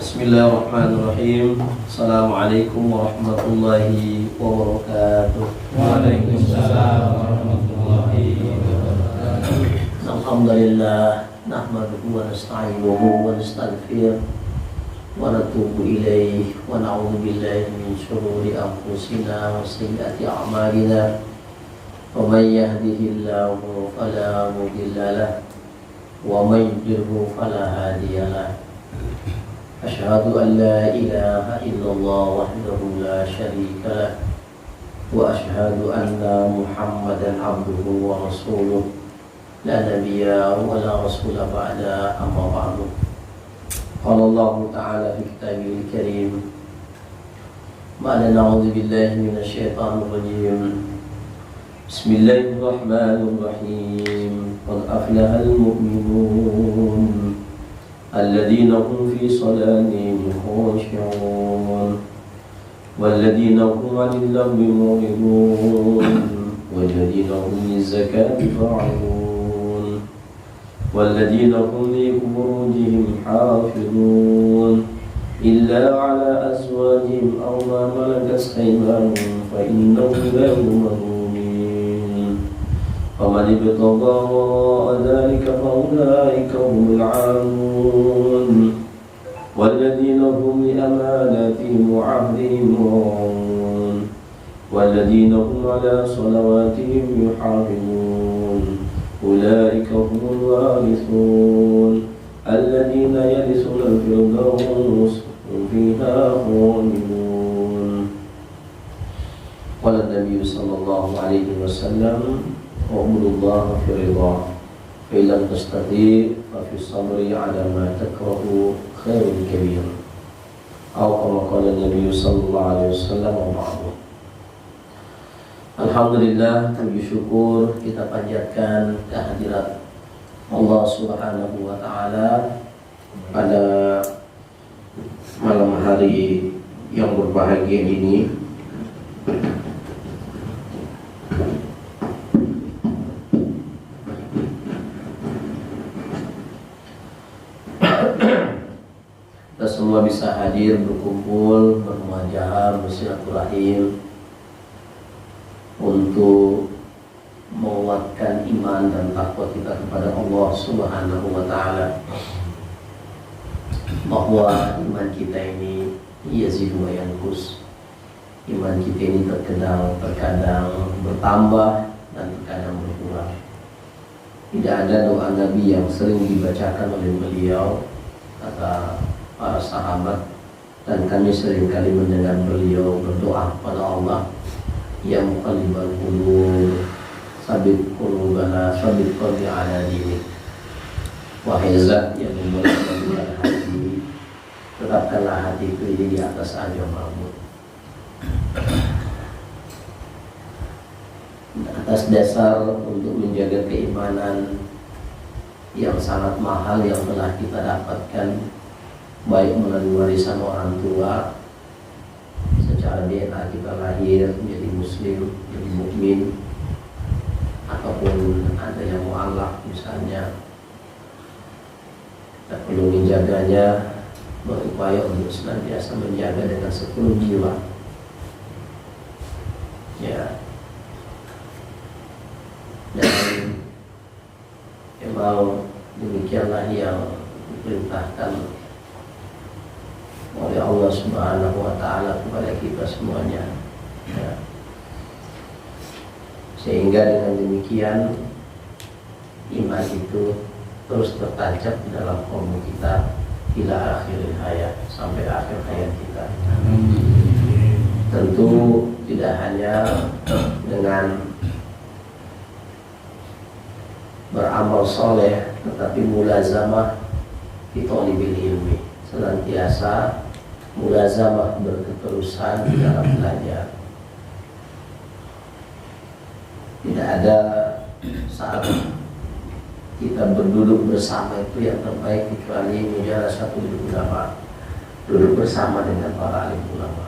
Bismillahirrahmanirrahim. Assalamualaikum warahmatullahi wabarakatuh. Waalaikumsalam warahmatullahi wabarakatuh. Alhamdulillah nahmaduhu wa nasta'inuhu wa nastaghfiruh wa natubu ilaihi wa na'udzu billahi min shururi anfusina wa sayyiati a'malina. Wa may yahdihillahu fala mudilla lahu wa may yudlilhu fala hadiya lahu. Asyhadu an la ilaha illallah wahdahu la syarika lah wa asyhadu anna Muhammadan abduhu wa rasuluh la nabiyya wa la rasula ba'da amma ba'du. Qala Allah ta'ala fi kitabil karim ba'da na'udzu billahi minasy syaithanir rajim. Bismillahirrahmanirrahim. Qad aflahal mu'minun الذين هم في صلاتهم خاشعون والذين هم عن اللغو معرضون والذين هم للزكاة فاعلون والذين هم لفروجهم حافظون إلا على أزواجهم أو ما ملكت أيمانهم فإنهم غير ملومين فمن ابتغى وراء ذلك فأولئك هم العادون والذين هم لأماناتهم وعهدهم راعون والذين هم على صلواتهم يحافظون أولئك هم الوارثون الذين يرثون الفردوس هم فيها خالدون. قال النبي صلى الله عليه وسلم وَأُمُرُ اللَّهَ فِي رِضَاهُ فَإِنْ لَمْ تَسْتَطِعْ فَفِي الصَّبْرِ عَلَى مَا تَكْرَهُ خَيْرٌ كَبِيرٌ أو كما قال النبي صلى الله عليه وسلم وبعد. Alhamdulillah, puji syukur kita panjatkan kehadirat Allah Subhanahu wa taala pada malam hari yang berbahagia ini. Kita semua bisa hadir, berkumpul, bermuajahah, bersilaturahim untuk menguatkan iman dan takwa kita kepada Allah Subhanahu wa taala. Bahwa iman kita ini yazidu wa yanqus. Iman kita ini terkadang bertambah dan terkadang berkurang. Tidak ada doa Nabi yang sering dibacakan oleh beliau, kata para sahabat, dan kami seringkali mendengar beliau berdoa kepada Allah, ya muqallibal qulub tsabbit qulubana tsabbit qalbi ala dinik. Wahai zat yang membolak-balik hati, tetapkanlah hatiku ini di atas agamamu. Atas dasar untuk menjaga keimanan yang sangat mahal yang telah kita dapatkan, baik melalui warisan orang tua, secara DNA kita lahir menjadi muslim, menjadi mukmin, ataupun ada yang mu'allaq misalnya, kita perlu menjaganya, berupaya untuk senantiasa menjaga dengan sepenuh jiwa. Ya, dan memang demikianlah yang diperintahkan oleh Allah Subhanahu wa taala kepada kita semuanya, ya. Sehingga dengan demikian iman itu terus tertancap di dalam kalbu kita hingga akhir hayat, sampai akhir hayat kita. Tentu tidak hanya dengan beramal soleh, tetapi mulazamah fi thalibil ilmi, senantiasa mulazamah, berketerusan di dalam belajar. Tidak ada saat kita berduduk bersama itu yang terbaik kecuali mujalasatul ulama, duduk bersama dengan para alim ulama.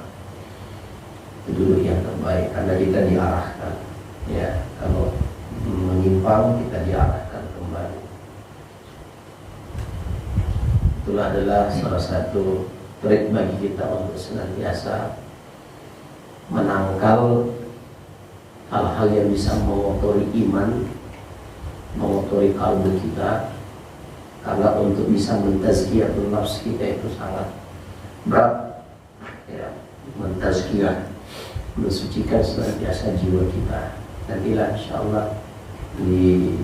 Itu duduk yang terbaik karena kita diarahkan, ya. Kalau menyimpang kita diarahkan kembali. Itulah adalah salah satu trik bagi kita untuk senantiasa menangkal hal-hal yang bisa mengotori iman, mengotori kalbu kita. Karena untuk bisa mentazkiyatun nafs kita itu sangat berat, ya, mentazkiyah, mensucikan senantiasa jiwa kita. Nantilah insyaallah di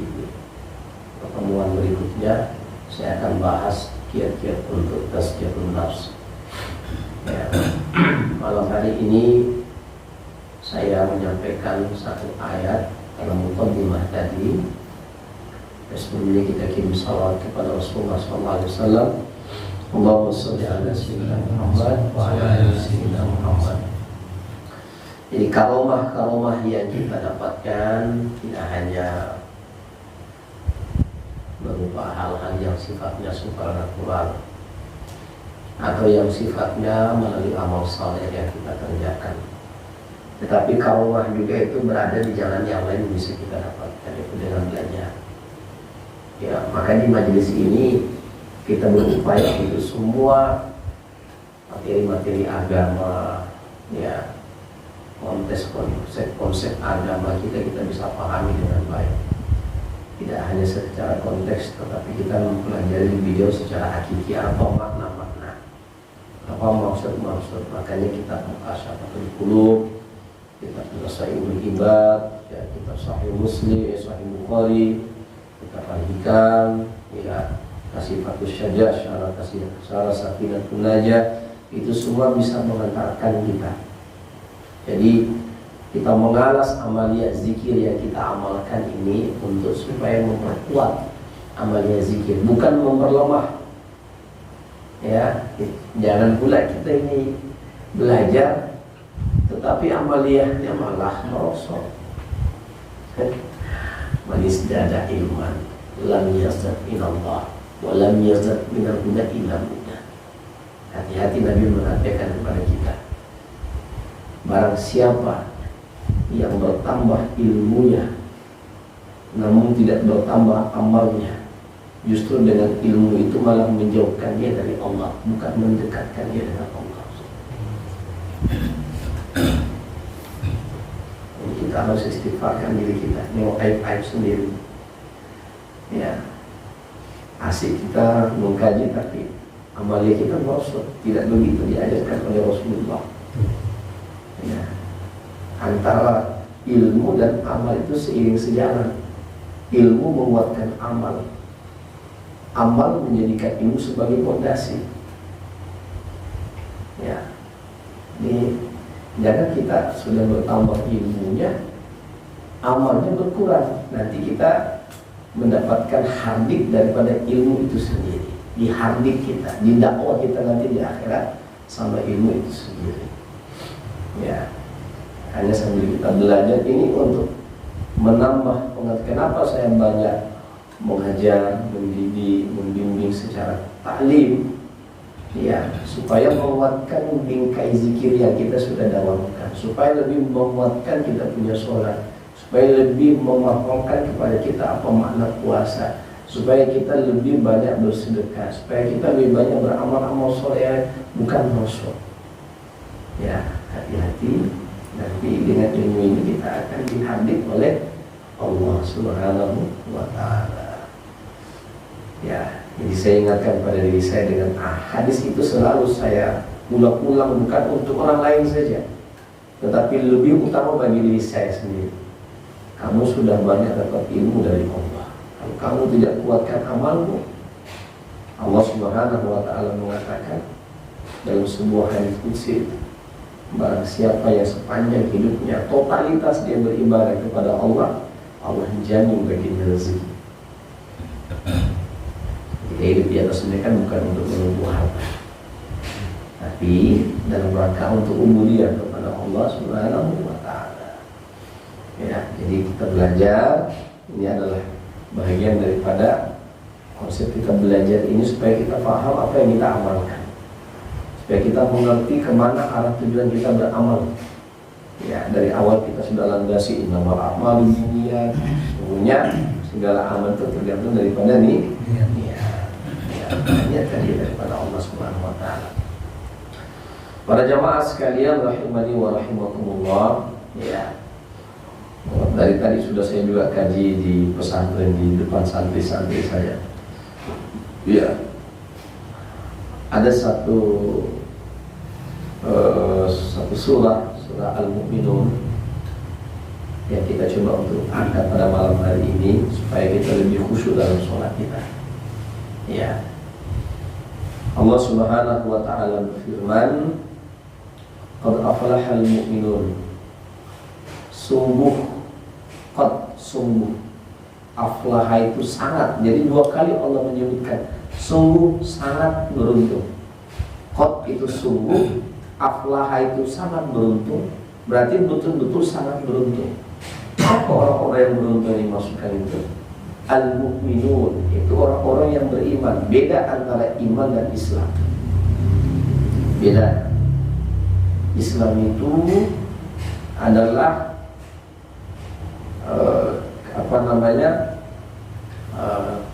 pertemuan berikutnya saya akan bahas kiat-kiat untuk tazkiyatun nafs. Ya, malam hari ini saya menyampaikan satu ayat dalam muqaddimah tadi. Sebelumnya kita kirim salawat kepada Rasulullah SAW. Allahumma sholli ala sayyidina Muhammad wa ala ali sayyidina Muhammad. Jadi karomah yang kita dapatkan tidak hanya berupa hal-hal yang sifatnya supranatural atau yang sifatnya melalui amal saleh yang kita kerjakan, tetapi karomah juga itu berada di jalan yang lain bisa kita dapatkan, yaitu dengan belajar. Ya, maka di majelis ini kita berupaya untuk semua materi-materi agama, ya, konsep agama kita bisa pahami dengan baik. Tidak hanya secara konteks, tetapi kita mempelajari video secara hakiki apa makna-makna, apa maksud-maksud. Makanya kita Syafatul Qulub, kita Sahihul Ibad, ya, kita Sahih Muslim, Sahih Bukhari, kita Al-Hikam, ya, Kasifatus Syajah, Syarah Safinatun Najah, itu semua bisa mengantarkan kita. Jadi kita mengalas amalia zikir yang kita amalkan ini untuk supaya memperkuat amalia zikir, bukan memperlemah. Ya, jangan pula kita ini belajar tetapi amaliyahnya malah merosot. Manis dada ilman lam yazad minallah wa lam yazad minal huda illa huda. Hati-hati, Nabi mengatakan kepada kita, barang siapa yang bertambah ilmunya namun tidak bertambah amalnya, justru dengan ilmu itu malah menjauhkan dia dari Allah, bukan mendekatkan dia dengan Allah. Kita harus istighfarkan diri kita, nengok aib-aib sendiri. Ya, asik kita mengkaji tapi amalia kita merosot, tidak begitu diajarkan oleh Rasulullah. Ya, antara ilmu dan amal itu seiring sejalan. Ilmu menguatkan amal, amal menjadikan ilmu sebagai fondasi. Ya, ini jangan kita sudah bertambah ilmunya, amalnya berkurang. Nanti kita mendapatkan hardik daripada ilmu itu sendiri. Di hardik kita, di dakwah kita nanti di akhirat sama ilmu itu sendiri. Ya, hanya sambil kita belajar ini untuk menambah pengetahuan. Kenapa saya banyak mengajar, mendidik, membimbing secara taklim? Ya, supaya menguatkan bingkai zikir yang kita sudah dawamkan, supaya lebih menguatkan kita punya sholat, supaya lebih memahamkan kepada kita apa makna puasa, supaya kita lebih banyak bersedekah, supaya kita lebih banyak beramal-amal soleh, bukan rosok. Ya, hati-hati, nanti dengan ilmu ini kita akan dihadir oleh Allah Subhanahu wa Ta'ala. Ya, jadi saya ingatkan pada diri saya dengan hadis itu selalu saya ulang-ulang, bukan untuk orang lain saja, tetapi lebih utama bagi diri saya sendiri. Kamu sudah banyak dapat ilmu dari Allah. Kalau kamu tidak kuatkan amalmu, Allah Subhanahu wa Ta'ala mengatakan dalam sebuah hadis qudsi, barang siapa yang sepanjang hidupnya totalitas dia beribadah kepada Allah, Allah jamin baginya rezeki. Kita hidup di atas dunia kan bukan untuk menunggu harta, tapi dalam rangka untuk ubudiyah kepada Allah Subhanahu wa Ta'ala. Ya, jadi kita belajar, ini adalah bagian daripada konsep kita belajar ini supaya kita paham apa yang kita amalkan, supaya kita mengerti kemana arah tujuan kita beramal. Ya, dari awal kita sudah landasi innamal a'malu binniyat. Sesungguhnya segala amal itu tergantung daripada niat tadi daripada Allah Subhanahu wa Ta'ala. Para jamaah sekalian rahimani wa rahimakumullah, ya. Dari tadi sudah saya juga kaji di pesantren di depan santri-santri saya. Ya. Ada satu surah Al-Mu'minun yang kita coba untuk angkat pada malam hari ini supaya kita lebih khusyuk dalam sholat kita. Ya. Allah Subhanahu wa taala berfirman, "Qad aflahal mu'minun." Sungguh aflaha itu sangat. Jadi dua kali Allah menyebutkan sungguh sangat beruntung. Qad itu sungguh, aflaha itu sangat beruntung. Berarti betul-betul sangat beruntung. Apa orang-orang yang beruntung yang dimaksudkan itu? Al-mu'minun, itu orang-orang yang beriman. Beda antara iman dan Islam. Beda. Islam itu adalah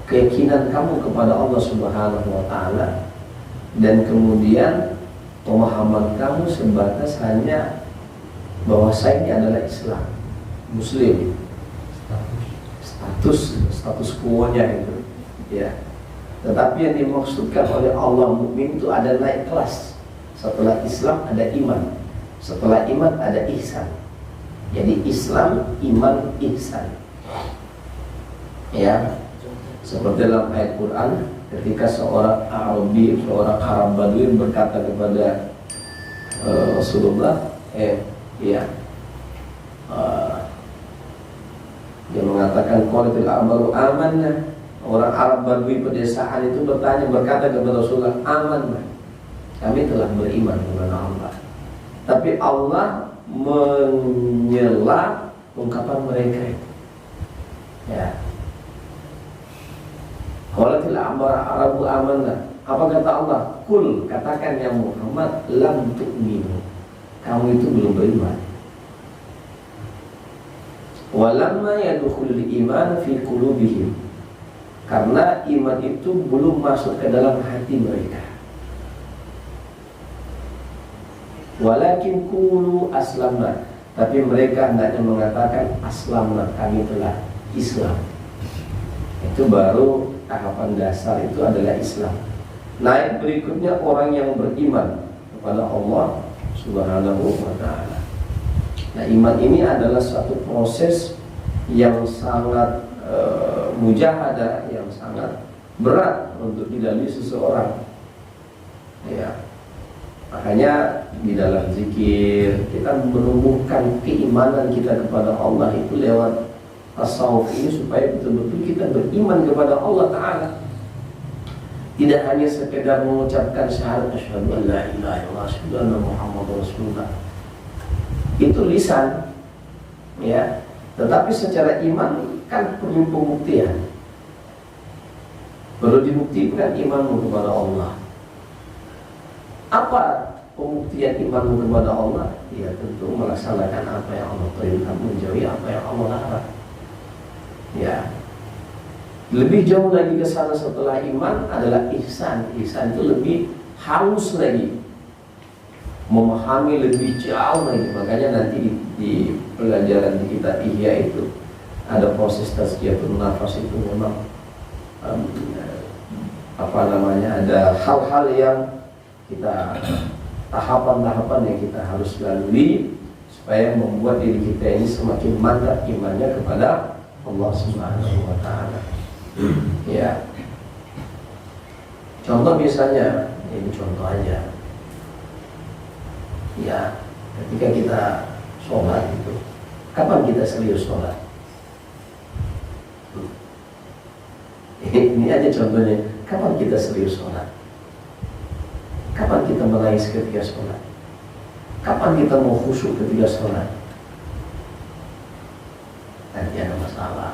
keyakinan kamu kepada Allah Subhanahu wa taala, dan kemudian pemahaman kamu sebatas hanya bahwa saya ini adalah Islam, Muslim, status quo-nya itu, ya. Tetapi yang dimaksudkan oleh Allah mukmin itu ada naik kelas. Setelah Islam ada iman, setelah iman ada ihsan. Jadi Islam, iman, ihsan. Ya, seperti dalam ayat Quran, ketika seorang Arabi, seorang Arab Badui berkata kepada Rasulullah, dia mengatakan qalatil a'malu amanna. Orang Arab Badui pedesaan itu berkata kepada Rasulullah, amanna, kami telah beriman kepada Allah. Tapi Allah menyela ungkapan mereka itu. Ya. Qalatil a'rabu amanna. Apa kata Allah? Kul, katakan ya Muhammad, lam tu'minu. Kamu itu belum beriman. Walamma yadkhulul iman fi qulubihim. Karena iman itu belum masuk ke dalam hati mereka. Walakin qulu aslamna, tapi mereka hendaknya mengatakan aslamna, kami telah Islam. Itu baru tahapan dasar, itu adalah Islam. Naik berikutnya orang yang beriman kepada Allah Subhanahu wa ta'ala. Nah, iman ini adalah suatu proses yang sangat mujahadah, yang sangat berat untuk dilalui seseorang. Ya. Makanya di dalam zikir kita menumbuhkan keimanan kita kepada Allah itu lewat tasawuf ini, supaya betul-betul kita beriman kepada Allah Ta'ala. Tidak hanya sekedar mengucapkan syahadat asyhadu an la ilaha illallah asyhadu anna muhammadar rasulullah. Itu lisan, ya. Tetapi secara iman kan perlu pembuktian. Perlu dibuktikan imanmu kepada Allah. Apa pembuktian imanmu kepada Allah? Ya tentu melaksanakan apa yang Allah perintah, menjauhi apa yang Allah larang. Ya. Lebih jauh lagi ke sana setelah iman adalah ihsan. Ihsan itu lebih halus lagi, memahami lebih jauh lagi. Makanya nanti di pelajaran di kitab Ihya itu ada proses tazkiyatun nafas, itu memang ada hal-hal yang kita, tahapan-tahapan yang kita harus lalui supaya membuat diri kita ini semakin mantap imannya kepada Allah Subhanahu wa ta'ala. Ya. Contoh misalnya, ini contoh aja. Ya, ketika kita sholat itu, kapan kita serius sholat? Ini aja contohnya, kapan kita serius sholat? Kapan kita menangis ketika sholat? Kapan kita mau khusyuk ketika sholat? Nanti ada masalah.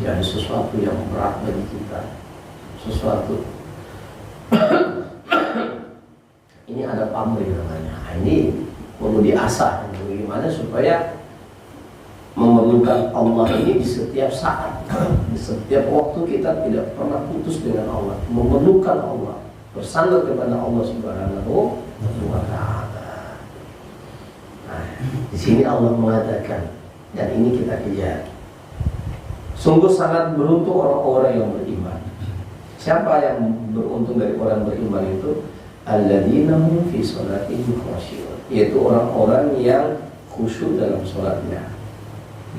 Jadi sesuatu yang berat bagi kita, sesuatu ini ada pamrih namanya. Ini perlu diasah. Bagaimana supaya memerlukan Allah ini di setiap saat, di setiap waktu kita tidak pernah putus dengan Allah, memerlukan Allah, bersandar kepada Allah Subhanahu wa ta'ala. Nah, di sini Allah mengatakan, dan ini kita kejar. Sungguh sangat beruntung orang-orang yang beriman. Siapa yang beruntung dari orang beriman itu? Alladzina hum fi sholatihim khashi'un, yaitu orang-orang yang khusyuk dalam sholatnya.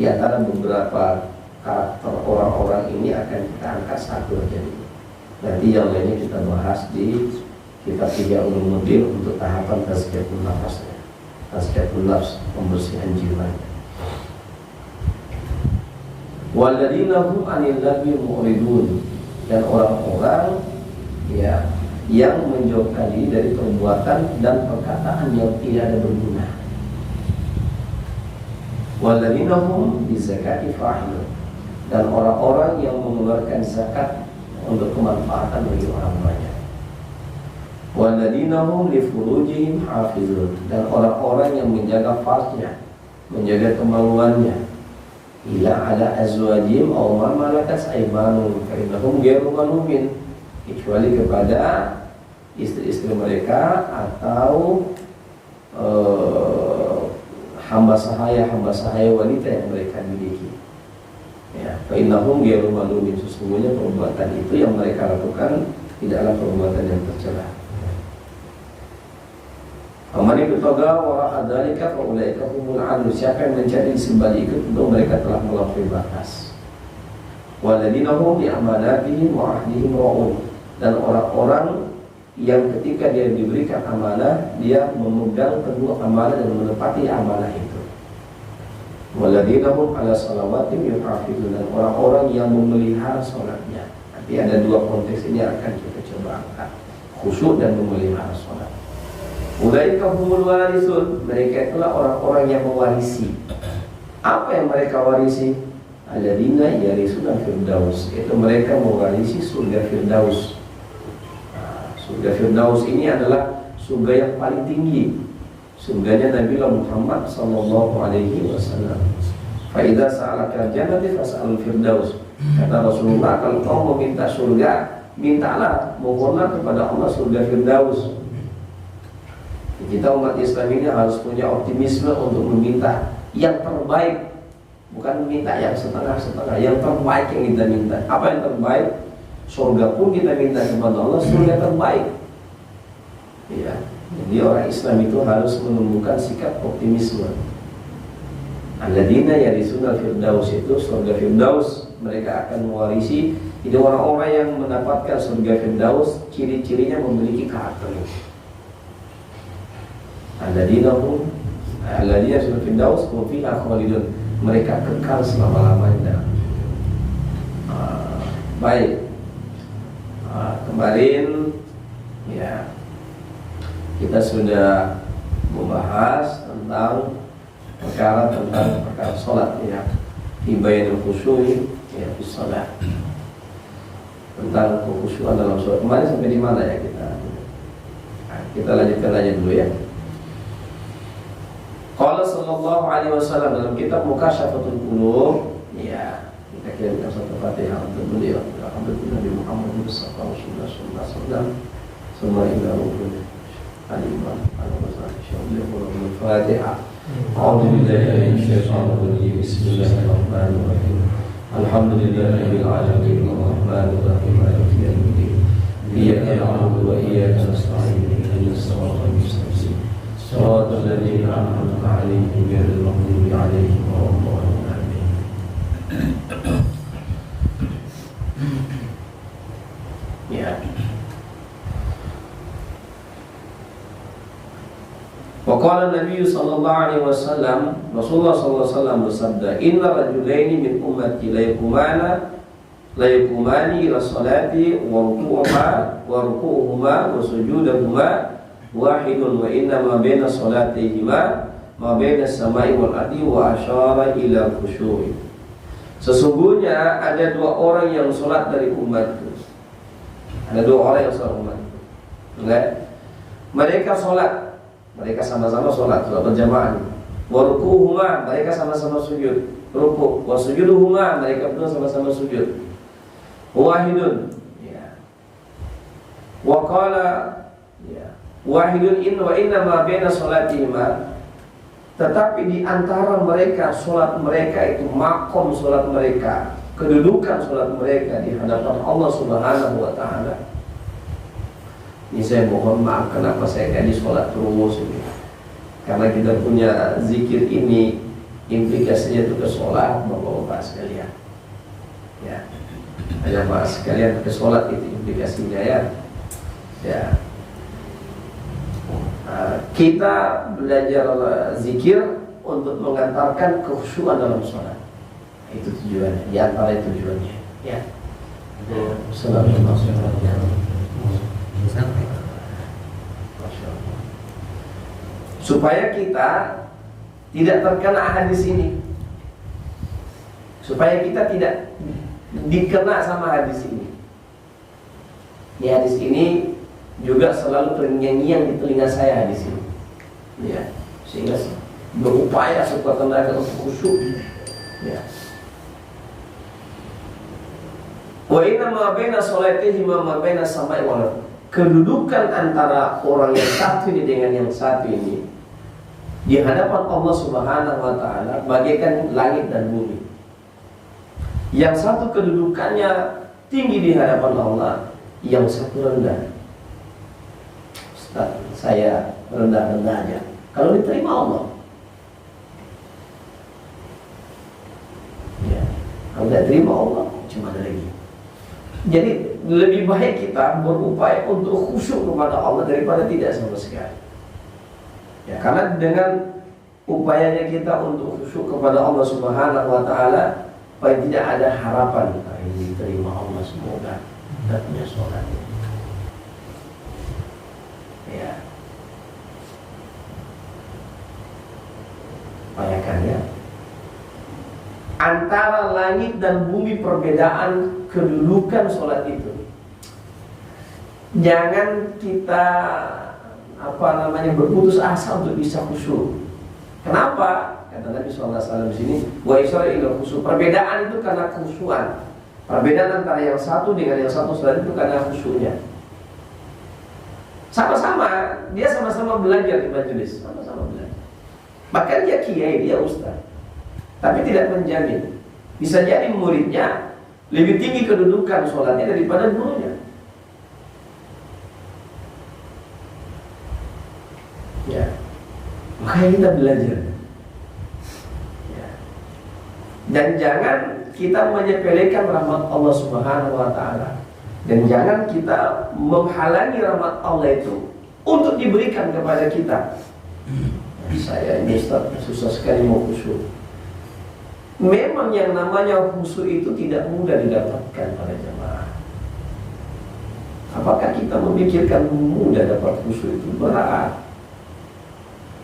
Di antara beberapa karakter orang-orang ini akan kita angkat satu aja dulu. Nanti yang lainnya kita bahas di kitab 3 Ulumuddin untuk tahapan tazkiyatun nafasnya. Tazkiyatun nafs, pembersihan jiwa. Walladzina hum 'anil lagwi mu'ridun, dan orang-orang ya yang menjauhkan diri dari perbuatan dan perkataan yang tidak ada berguna. Walladzina hum bizakati fa'ilun, dan orang-orang yang mengeluarkan zakat untuk kemanfaatan bagi orang banyak. Walladzina hum li furujihim hafizun, dan orang-orang yang menjaga farjnya, menjaga kemaluannya. Ila ala azwajihim aw ma malakat aymanuhum fa innahum ghairu malumin, kecuali kepada istri-istri mereka atau hamba sahaya wanita yang mereka miliki. Ya, fa innahum ghairu malumin, sesungguhnya perbuatan itu yang mereka lakukan tidaklah perbuatan yang tercela. Aman itu toga wara adalika fa ulaika humul adul, siapa yang mencari sebalik itu tentu mereka telah melampaui batas. Walladzina hum bi amanatihim wa ahdihim ra'un, dan orang-orang yang ketika dia diberikan amanah dia memegang teguh amanah dan menepati amanah itu. Walladzina hum ala salawatihim yuhafizun, dan orang-orang yang memelihara salatnya. Nanti ada dua konteks ini akan kita coba angkat, khusyuk dan memelihara salat. Ulaika humul warisun, mereka itulah orang-orang yang mewarisi. Apa yang mereka warisi? Alladzina yarisuna firdaus, itu mereka mewarisi surga firdaus. Surga firdaus ini adalah surga yang paling tinggi, surganya Nabi Muhammad sallallahu alaihi wasallam. Fa idza sa'alaka jannati fas'al firdaus, kata Rasulullah, kalau kau mau minta surga, mintalah, mohonlah kepada Allah surga firdaus. Kita umat Islam ini harus punya optimisme untuk meminta yang terbaik, bukan meminta yang setengah-setengah, yang terbaik yang kita minta. Apa yang terbaik? Surga pun kita minta kepada Allah, surga terbaik. Ya, jadi orang Islam itu harus menemukan sikap optimisme. Alladzina yarisuna firdaus, itu surga firdaus, mereka akan mewarisi. Jadi orang-orang yang mendapatkan surga firdaus, ciri-cirinya memiliki karakter ini. Alladzina yarisuna firdaus hum fiha khalidun, mereka kekal selama-lamanya. Baik. Kemarin ya kita sudah membahas tentang perkara sholat ya, ibadah khusyuk ya di sholat, tentang kekhusyuan dalam sholat. Kemarin sampai di mana ya kita? Kita lanjutkan aja dulu ya. Qala sallallahu alaihi wasallam dalam kitab Mukasyafatul Qulub ya, kita kirimkan satu Fatihah untuk beliau. Alhamdulillah Nabi Muhammad sallallahu alaihi wasallam. Semua ila ruhul al-iman al-wasal syauqul Fatihah. A'udzu billahi minasyaitonir rajim. Bismillahirrahmanirrahim. Alhamdulillahirabbil alamin arrahmanir rahim maliki yaumiddin. Iyyaka na'budu wa iyyaka nasta'in. Ihdinas siratal mustaqim. Shiratal ladzina an'amta 'alaihim ghairil maghdubi 'alaihim waladdallin. Ya. Waqala Nabi sallallahu alaihi wasallam, Rasulullah sallallahu alaihi wasallam bersabda, "Inna rajulaini min ummati la yakumani ila salati wa ruku'uhuma wa sujudahuma wahidun wa inna ma baina salatihima ma baina as-sama'i wal ardi wa asyara ila khusyu'i." Sesungguhnya ada dua orang yang sholat dari umatku. Ada dua orang yang sholat umatku. Mereka sholat, mereka sama-sama sholat berjamaah. Warukuhuma, mereka sama-sama sujud. Ruku, wasujuduhuma, mereka berdua sama-sama sujud. Wahidun, ya. Waqala, ya. wahidun in wa inna ma baina sholatihima, tetapi di antara mereka sholat mereka itu makom sholat mereka, kedudukan sholat mereka di hadapan Allah Subhanahu wa Ta'ala. Ini saya mohon maaf kenapa saya kayak di sholat terus ini, karena kita punya zikir ini implikasinya itu ke sholat, bapak-bapak sekalian. Ya, ada bapak sekalian ke sholat itu implikasinya ya. Ya. Kita belajar zikir untuk mengantarkan kekhusyuan dalam sholat. Itu tujuannya, di antara tujuannya. Ya. Supaya kita tidak terkena hadis ini, supaya kita tidak dikena sama hadis ini. Di hadis ini juga selalu terngiang-ngiang di telinga saya hadis ini. Ya, sehingga berupaya sekuat tenaga untuk khusyuk. Ya. Wa inna ma baina sholatihi ma baina samai wal ardh. Kedudukan antara orang yang satu ini dengan yang satu ini di hadapan Allah Subhanahu wa Ta'ala bagaikan langit dan bumi. Yang satu kedudukannya tinggi di hadapan Allah, yang satu rendah. Ustaz, saya rendah-rendah aja. Kalau diterima Allah, ya. Kalau tidak terima Allah, cuma ada lagi. Jadi lebih baik kita berupaya untuk khusyuk kepada Allah daripada tidak sama sekali. Ya, karena dengan upayanya kita untuk khusyuk kepada Allah Subhanahu wa Ta'ala, supaya tidak ada harapan ini diterima Allah, semoga kita punya sholat. Ya, upayakan ya. Antara langit dan bumi perbedaan kedudukan sholat itu. Jangan kita berputus asa untuk bisa khusyuk. Kenapa? Kata Nabi SAW di sini, wa isyara ila khusyuk. Perbedaan itu karena khusyuan. Perbedaan antara yang satu dengan yang satu sholat itu karena khusyuknya. Sama-sama, dia sama-sama belajar di majelis, sama-sama belajar. Bahkan dia kiai, dia ustaz. Tapi tidak menjamin. Bisa jadi muridnya lebih tinggi kedudukan sholatnya daripada gurunya. Ya, makanya kita belajar. Ya. Dan jangan kita menyepelekan rahmat Allah Subhanahu wa Ta'ala. Dan jangan kita menghalangi rahmat Allah itu untuk diberikan kepada kita. Saya ini Ustaz, susah sekali mau khusyuk. Memang yang namanya khusyuk itu tidak mudah didapatkan pada jamaah. Apakah kita memikirkan mudah dapat khusyuk itu? Berat.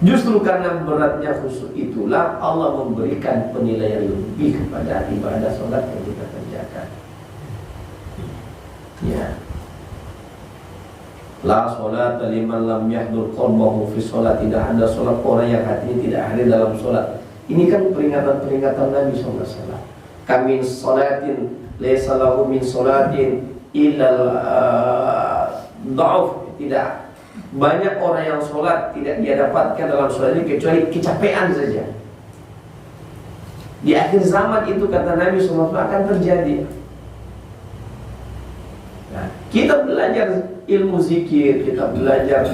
Justru karena beratnya khusyuk itulah Allah memberikan penilaian lebih kepada ibadah sholat yang kita kerjakan. Ya. La sholat liman lam yahdur qalbahu fi sholat. Tidak ada sholat orang yang hatinya tidak hadir dalam sholat. Ini kan peringatan-peringatan Nabi SAW. Kamin sholatin laysa lahu min sholatin illal da'uf. Tidak banyak orang yang sholat tidak dia dapatkan dalam sholat ini kecuali kecapean saja. Di akhir zaman itu kata Nabi SAW akan terjadi. Nah, kita belajar ilmu zikir, kita belajar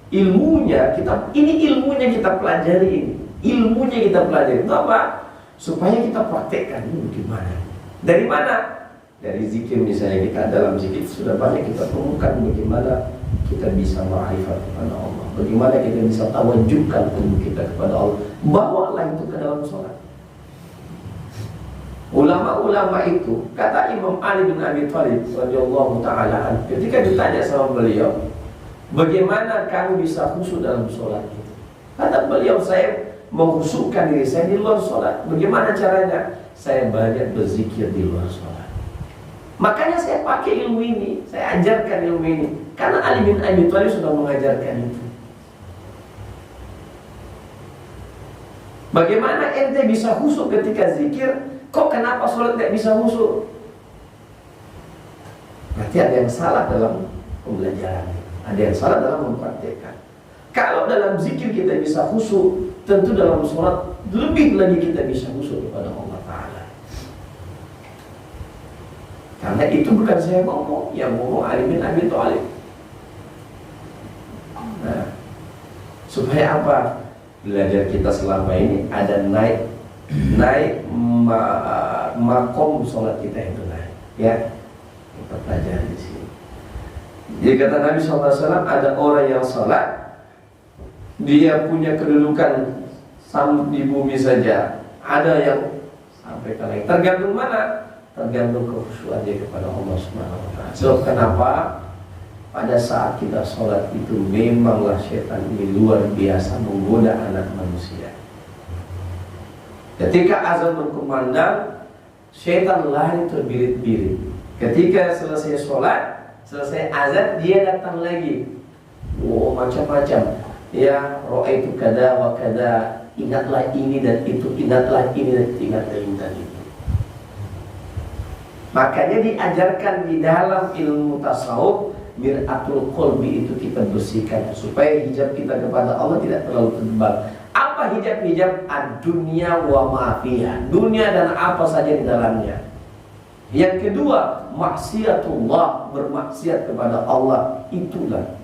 ilmunya, ilmunya kita pelajari ini. Ilmunya kita pelajari itu apa? Supaya kita praktekkan ini bagaimana. Dari mana? Dari zikir misalnya, kita dalam zikir sudah banyak kita temukan bagaimana kita bisa ma'rifat kepada Allah, bagaimana kita bisa tawajjuhkan tubuh kita kepada Allah. Bawalah itu ke dalam sholat. Ulama-ulama itu, kata Imam Ali bin Abi Thalib radhiyallahu ta'ala, ketika ditanya sama beliau, bagaimana kamu bisa khusyuk dalam sholat itu? Kata beliau, saya mengkhusyukkan diri saya di luar sholat. Bagaimana caranya? Saya banyak berzikir di luar sholat. Makanya saya pakai ilmu ini, saya ajarkan ilmu ini, karena Ali bin Abi Thalib sudah mengajarkan itu. Bagaimana ente bisa khusyuk ketika zikir? Kok kenapa sholat tidak bisa khusyuk? Berarti ada yang salah dalam pembelajaran. Ada yang salah dalam mempraktekkan. Kalau dalam zikir kita bisa khusyuk, tentu dalam sholat lebih lagi kita bisa khusyuk kepada Allah Ta'ala. Karena itu bukan saya ngomong, yang ngomong Ali bin Abi Thalib. Nah, supaya apa? Belajar kita selama ini ada naik makom sholat kita itu naik, ya. Kita pelajari di sini. Jadi kata Nabi SAW, ada orang yang sholat, dia punya kedudukan di bumi saja. Ada yang sampai ke langit. Tergantung mana? Tergantung kekhusyuan dia kepada Allah Subhanahu wa Ta'ala. So kenapa? Pada saat kita sholat itu memanglah setan ini luar biasa menggoda anak manusia. Ketika azan berkumandang, setan lari terbirit-birit. Ketika selesai sholat, selesai azan, dia datang lagi. Oh, macam-macam. Ya, ro'aitu kada wa kada, ingatlah ini dan itu, ingatlah ini dan ingatlah ini dan itu. Makanya diajarkan di dalam ilmu tasawuf, mir'atul qalbi itu kita bersihkan supaya hijab kita kepada Allah tidak terlalu tebal. Apa hijab-hijab? Ad-dunya wa ma fiha, dunia dan apa saja di dalamnya. Yang kedua, maksiatullah, bermaksiat kepada Allah, itulah.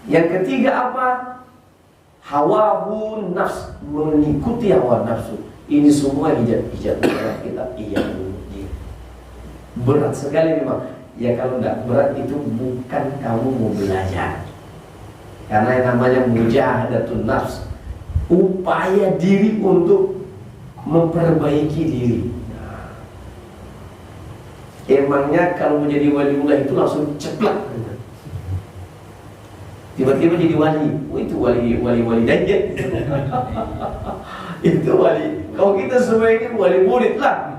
Yang ketiga apa? Hawahu nafs, mengikuti hawa nafsu. Ini semua hijab-hijab dalam kitab iya. Berat sekali memang. Ya kalau tidak berat itu bukan kamu mau belajar. Karena yang namanya mujahadatun nafs, upaya diri untuk memperbaiki diri. Nah, emangnya kalau menjadi waliullah itu langsung ceplak. Tiba-tiba jadi wali. Oh, itu wali dajjal. Itu wali. Kalau kita semua ini wali murid lah.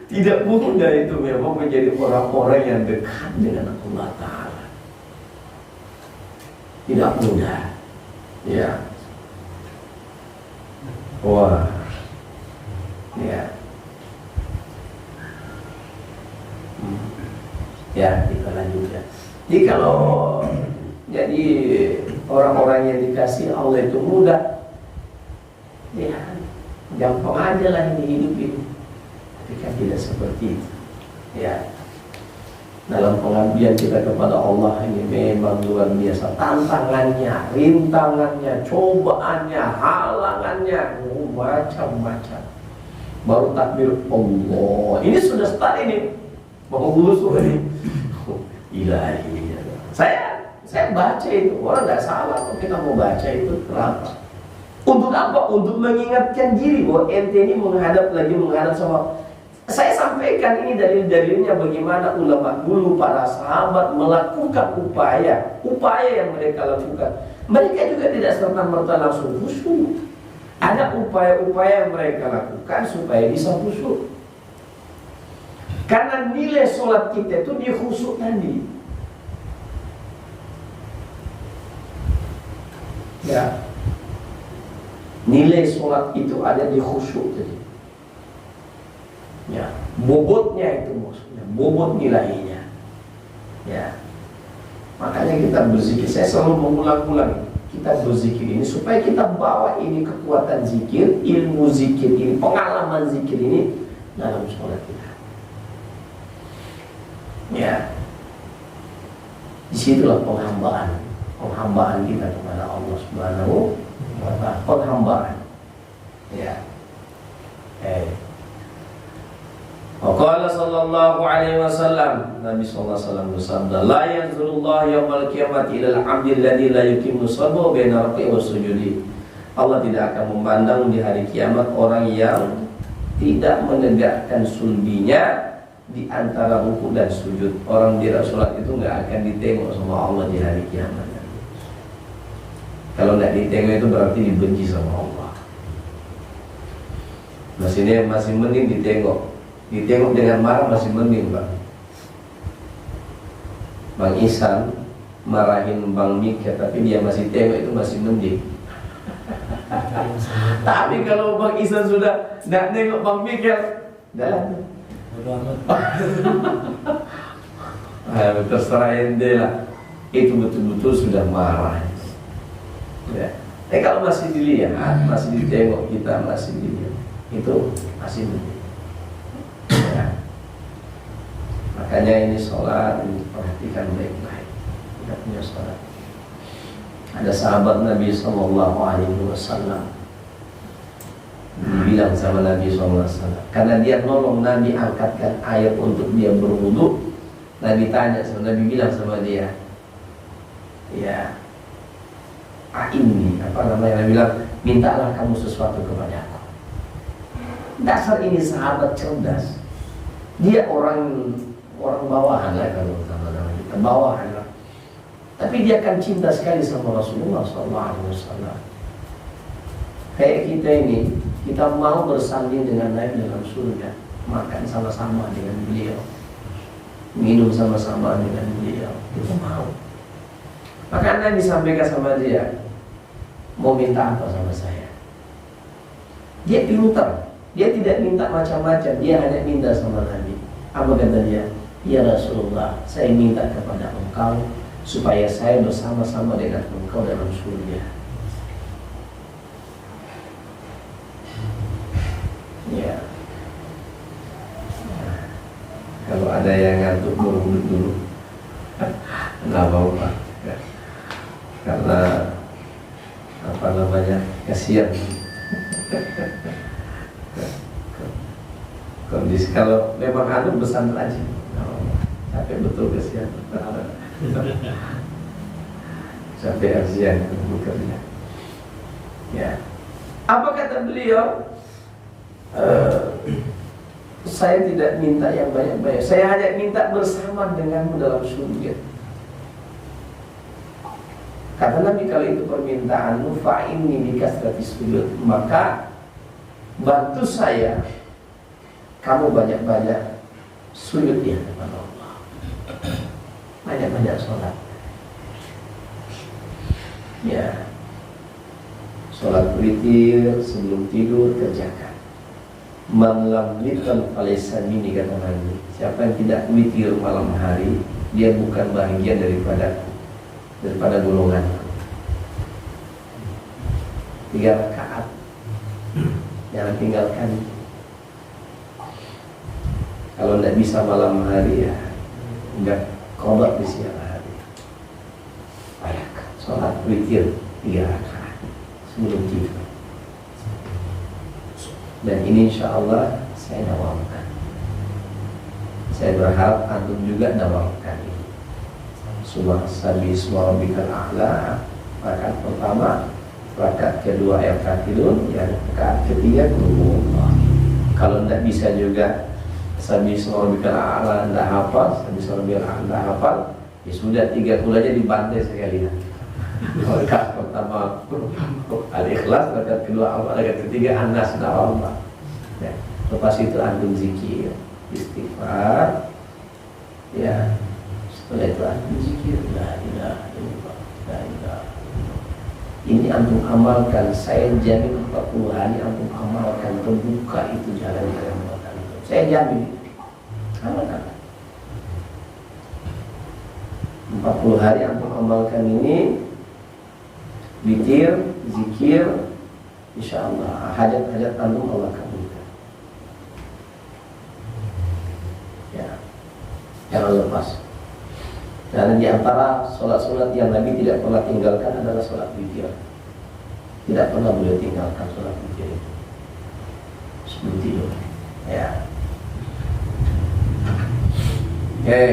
Tidak mudah itu memang menjadi orang-orang yang dekat dengan Allah Ta'ala. Tidak mudah. Ya. Wah. Ya. Ya, kita lanjutkan. Jadi kalau jadi orang-orang yang dikasih Allah itu mudah, ya gampang aja lah ini hidup ini. Jika tidak seperti itu, ya, dalam pengabdian kita kepada Allah ini memang luar biasa. Tantangannya, rintangannya, cobaannya, halangannya, macam-macam. Baru takbir Allah, ini sudah start ini, mau busuk ini. Ilahi. Saya baca itu, orang nggak salah kalau kita mau baca itu. Kenapa? Untuk apa? Untuk mengingatkan diri bahwa ente ini menghadap sama. Saya sampaikan ini dalil-dalilnya bagaimana ulama dulu, para sahabat melakukan upaya yang mereka lakukan. Mereka juga tidak serta-merta langsung khusyuk. Ada upaya-upaya yang mereka lakukan supaya bisa khusyuk. Karena nilai sholat kita itu di khusyuk tadi. Ya, nilai sholat itu ada di khusyuk tadi. Ya, bobotnya itu maksudnya, bobot nilainya. Ya, makanya kita berzikir. Saya selalu mengulang-ulang, kita berzikir ini supaya kita bawa ini kekuatan zikir, ilmu zikir ini, pengalaman zikir ini dalam sholat kita. Ya, disitulah penghambaan kita kepada Allah Subhanahu wa Ta'ala. Penghambaan. Ya. Qala sallallahu alaihi wasallam, Nabi sallallahu alaihi wasallam bersabda, la yanzurullah yaumal qiyamati ilal 'abdil ladzi la yuqimu shalahu baina raka'i wa sujudi. Allah tidak akan memandang di hari kiamat orang yang tidak menegakkan sulbinya di antara ruku dan sujud. Orang tidak sholat itu nggak akan ditengok sama Allah di hari kiamat. Kalau nggak ditengok itu berarti dibenci sama Allah. Masih mending ditengok. Ditengok dengan marah masih mending, Pak. Bang Isan marahin Bang Mika tapi dia masih tengok, itu masih mending. Tapi kalau Bang Isan sudah nggak nengok Bang Mika, jalan. Terserah ente lah. Itu betul-betul sudah marah. Ya. Kalau masih dilihat, masih ditengok kita, masih dilihat, itu masih betul. Ya. Makanya ini sholat, ini perhatikan baik-baik. Kita punya sholat. Ada sahabat Nabi SAW dibilang sama Nabi SAW, karena dia nolong Nabi angkatkan air untuk dia berwudu. Nabi tanya sama Nabi, bilang sama dia, ya, ini apa namanya? Nabi bilang, mintalah kamu sesuatu kepadaku. Dasar ini sahabat cerdas. Dia orang bawahan lah, kalau sama kita bawahan lah. Tapi dia kan cinta sekali sama Rasulullah SAW. Kayak kita ini, kita mau bersanding dengan Nabi dalam surga, makan sama-sama dengan beliau, minum sama-sama dengan beliau, kita mau. Maka Nabi sampaikan sama dia, mau minta apa sama saya? Dia pintar, dia tidak minta macam-macam, dia hanya minta sama Nabi. Apa kata dia? Ya Rasulullah, saya minta kepada engkau supaya saya bersama-sama dengan engkau dalam surga. Ya. Nah, kalau ada yang ngantuk berwudhu dulu, nggak apa-apa. Karena apa namanya, kasihan. Kondisi kalau memang anu besan aja, capek betul kasihan. Sampai kasihan bekerja. Ya. Apa kata beliau? Saya tidak minta yang banyak-banyak, saya hanya minta bersama denganmu dalam surga. Kata Nabi, kalau itu permintaanmu, fa'inni bikasrati sujud, maka bantu saya, kamu banyak-banyak sujud di hadapan Allah, banyak-banyak sholat. Ya, sholat witir sebelum tidur kerjakan. Man lam witan falaysa minni, kata Nabi. Siapa yang tidak witir malam hari, dia bukan bagian daripada golongan. 3 rakaat, jangan tinggalkan. Kalau tidak bisa malam hari, ya enggak, qadha di siang hari. Sholat witir 3 rakaat sebelum tidur. Dan ini insya Allah saya dawamkan. Saya berharap antum juga dawamkan ini. Subhanallahi rabbikal a'la, rakaat pertama, rakaat kedua ayat kafirun, yang rakaat ketiga qul. Kalau tidak bisa juga Subhanallahi rabbikal a'la tidak hafal, Subhanallahi rabbikal a'la tidak hafal, ya sudah 3 kul aja dibantai sekalian. Rakaat pertama Al-Ikhlas, rakaat kedua rakaat ketiga An-Nas, Allah. Ya, lepas itu antum zikir, istighfar. Ya, setelah itu antum zikir la ilaha illallah, la ilaha illallah. Ini antum amalkan, saya jamin 40 hari antum amalkan, terbuka itu jalan-jalan buat antum. Saya jamin. Amalkan. 40 hari antum amalkan ini, witir, zikir, insya Allah hajat-hajat antum Allah kabulkan. Ya, jangan lepas. Dan di antara sholat-sholat yang Nabi tidak pernah tinggalkan adalah sholat witir. Tidak pernah beliau tinggalkan sholat witir itu sebelum tidur. Ya. Oke.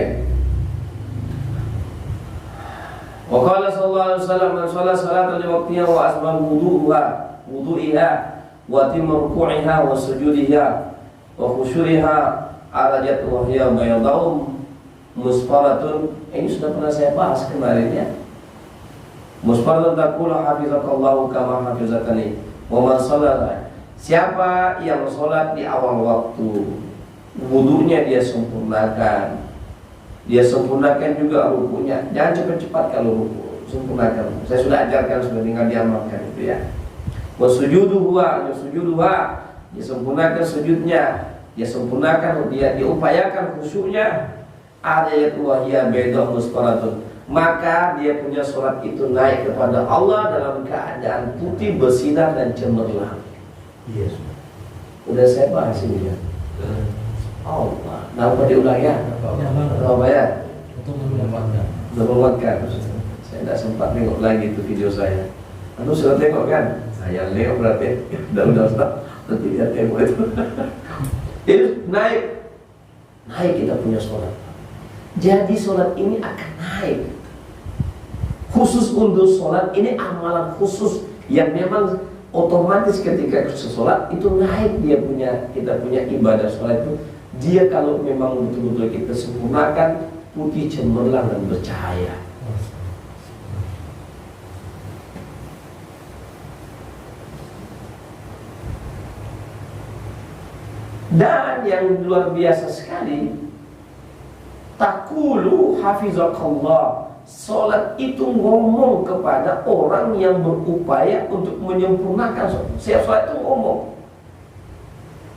Wa qala sallallahu alaihi wasallam, man shalla salatan li waqtiha wa asbal wudu'iha wa timma ruku'iha wa sujudiha wa khusyuriha arajat wa hiya bayadun musfaratun. Ini sudah pernah saya bahas kemarin, ya. Musfaratun taqulu hafizakallahu kama hafizatani. Wa man shalla, siapa yang sholat di awal waktu, wudunya dia sempurnakan. Dia sempurnakan juga rukunya. Jangan cepat-cepat kalau ruku, sempurnakan. Saya sudah ajarkan, sudah tinggal diamalkan itu, ya. Wa sujuduha, dia sempurnakan sujudnya, dia sempurnakan, dia diupayakan khusyuknya. ayat wahya bedah musfaratun, maka dia punya sholat itu naik kepada Allah dalam keadaan putih bersinar dan cemerlang. Yes. Udah saya bahas ini ya. Allah, kenapa diulang ya? Kenapa ya? Untuk menguatkan. Menguatkan. Saya tidak sempat tengok lagi itu video saya. Anu sudah tengok kan? Saya tengok berarti. Udah Ustaz. Nanti dia tengok itu. Itu naik kita punya sholat. Jadi sholat ini akan naik. Khusus untuk sholat ini amalan khusus yang memang otomatis ketika sholat itu naik kita punya ibadah sholat itu. Dia kalau memang betul-betul kita sempurnakan, putih cemerlang dan bercahaya. Dan yang luar biasa sekali, takulu hafizakallah, sholat itu ngomong kepada orang yang berupaya untuk menyempurnakan sholat. Siap sholat itu ngomong.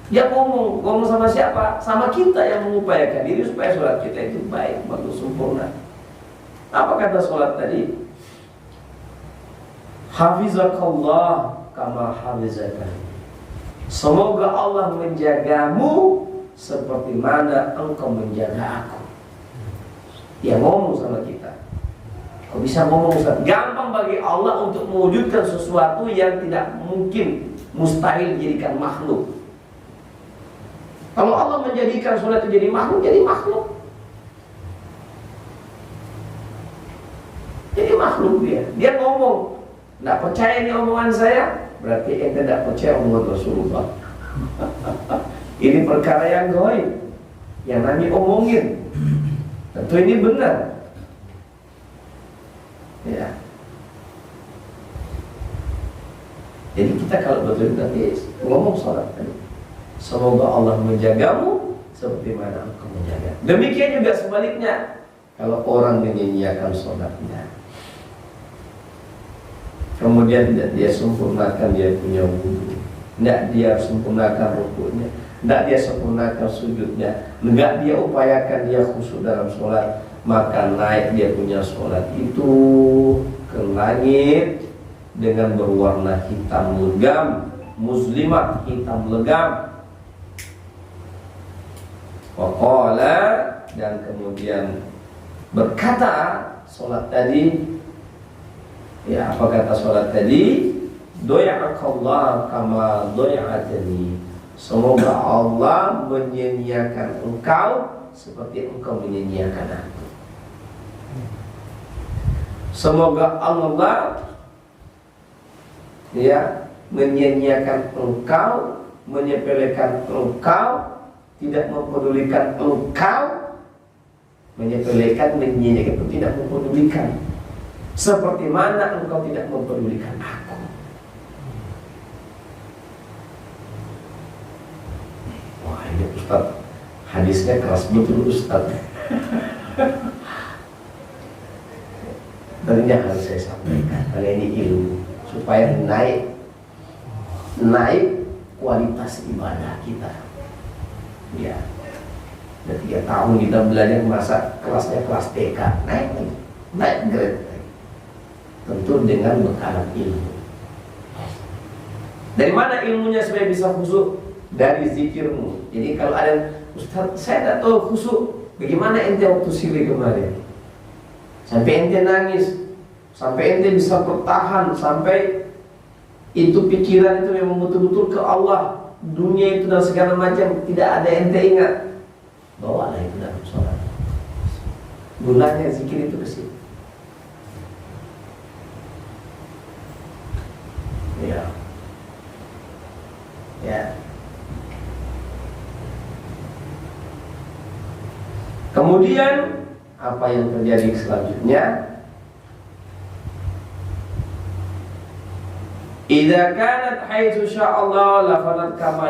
Dia ngomong sama siapa? Sama kita yang mengupayakan diri supaya sholat kita itu baik, bagus, sempurna. Apa kata sholat tadi? Hafizakallah kama hafizakan. Semoga Allah menjagamu seperti mana engkau menjaga aku. Dia ngomong sama kita. Kau bisa ngomong Ustaz? Gampang bagi Allah untuk mewujudkan sesuatu yang tidak mungkin, mustahil dijadikan makhluk. Kalau Allah menjadikan sholat itu jadi makhluk, jadi makhluk. Jadi makhluk dia. Dia ngomong, tidak percaya ini omongan saya, berarti ente tidak percaya omongan Rasulullah. Ini perkara yang gaib, yang Nabi omongin. Tentu ini benar. Ya. Jadi kita kalau betul nanti ngomong sholat tadi, semoga Allah menjagamu seperti mana engkau menjaga. Demikian juga sebaliknya, kalau orang menyia-nyiakan sholatnya, kemudian tidak dia sempurnakan dia punya wudhu, tidak dia sempurnakan rukuknya, tidak dia sempurnakan sujudnya, tidak dia upayakan dia khusyuk dalam sholat, maka naik dia punya sholat itu ke langit dengan berwarna hitam legam, muslimah hitam legam. Waqala, dan kemudian berkata sholat tadi, ya apa kata sholat tadi? Doya'akallah kama doya'atani. Semoga Allah menyia-nyiakan engkau seperti engkau menyia-nyiakan aku. Semoga Allah ya menyia-nyiakan engkau, menyepelekan engkau, tidak mempedulikan engkau, menyepelekan, menyia-nyiakan itu tidak mempedulikan, seperti mana engkau tidak mempedulikan aku. Wah ini Ustaz, hadisnya keras betul Ustaz. Dan ini harus saya sampaikan, karena ini ilmu, supaya naik kualitas ibadah kita. Ya, udah 3 tahun kita belajar, masa kelasnya kelas TK, naik grade. Tentu dengan bekalan ilmu. Dari mana ilmunya supaya bisa khusyuk? Dari zikirmu. Jadi kalau ada Ustaz, saya tidak tahu khusyuk, bagaimana ente waktu sili kemarin? Sampai ente nangis, sampai ente bisa bertahan, sampai itu pikiran itu memang betul-betul ke Allah, dunia itu dan segala macam tidak ada ente ingat, bawalah itu dalam sholat. Gunanya zikir itu ke situ. Ya. Kemudian apa yang terjadi selanjutnya? Idza kanat haitsu sya'allah lafanat kama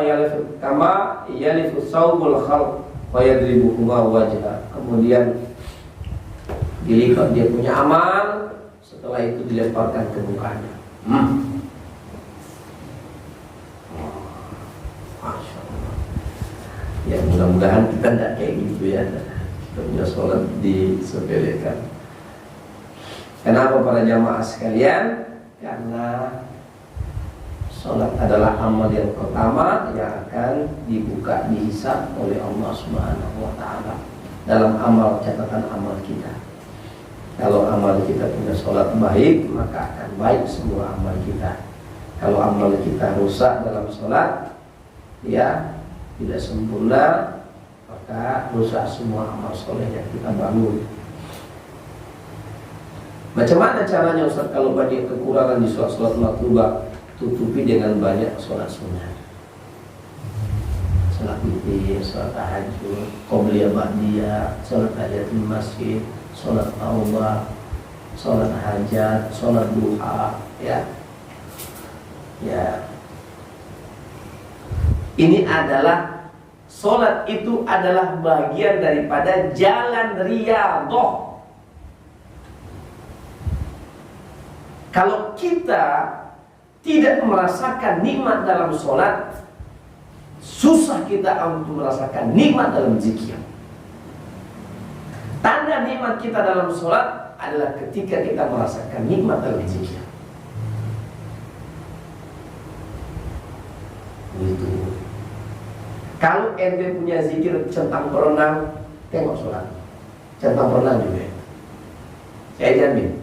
yalifu saubul khalq wa yadribuhuma wajha. Kemudian dilipat dia punya amal, setelah itu dilemparkan ke mukanya. Masya Allah. Ya mudah-mudahan kita tidak kayak gitu ya. punya sholat disepelekan. Kenapa para jamaah sekalian? Karena sholat adalah amal yang pertama yang akan dibuka, dihisab oleh Allah Subhanahu wa Ta'ala dalam amal catatan amal kita. Kalau amal kita punya sholat baik, maka akan baik semua amal kita. Kalau amal kita rusak dalam sholat, ya tidak sempurna, maka rusak semua amal soleh yang kita bangun. Macam mana caranya Ustaz kalau banyak kekurangan di sholat maktubah? Tutupi dengan banyak sholat sunnah, sholat witir, sholat tahajud, qobliyah ba'diyah, sholat tahiyatul masjid, sholat taubah, sholat hajat, sholat duha, ya. Ini adalah sholat itu adalah bagian daripada jalan riyadhah. Kalau kita tidak merasakan nikmat dalam sholat, susah kita untuk merasakan nikmat dalam zikir. Tanda nikmat kita dalam sholat adalah ketika kita merasakan nikmat dalam zikir. Itu. Kalau ente punya zikir centang berenang, tengok sholat. Centang berenang juga. Saya jamin.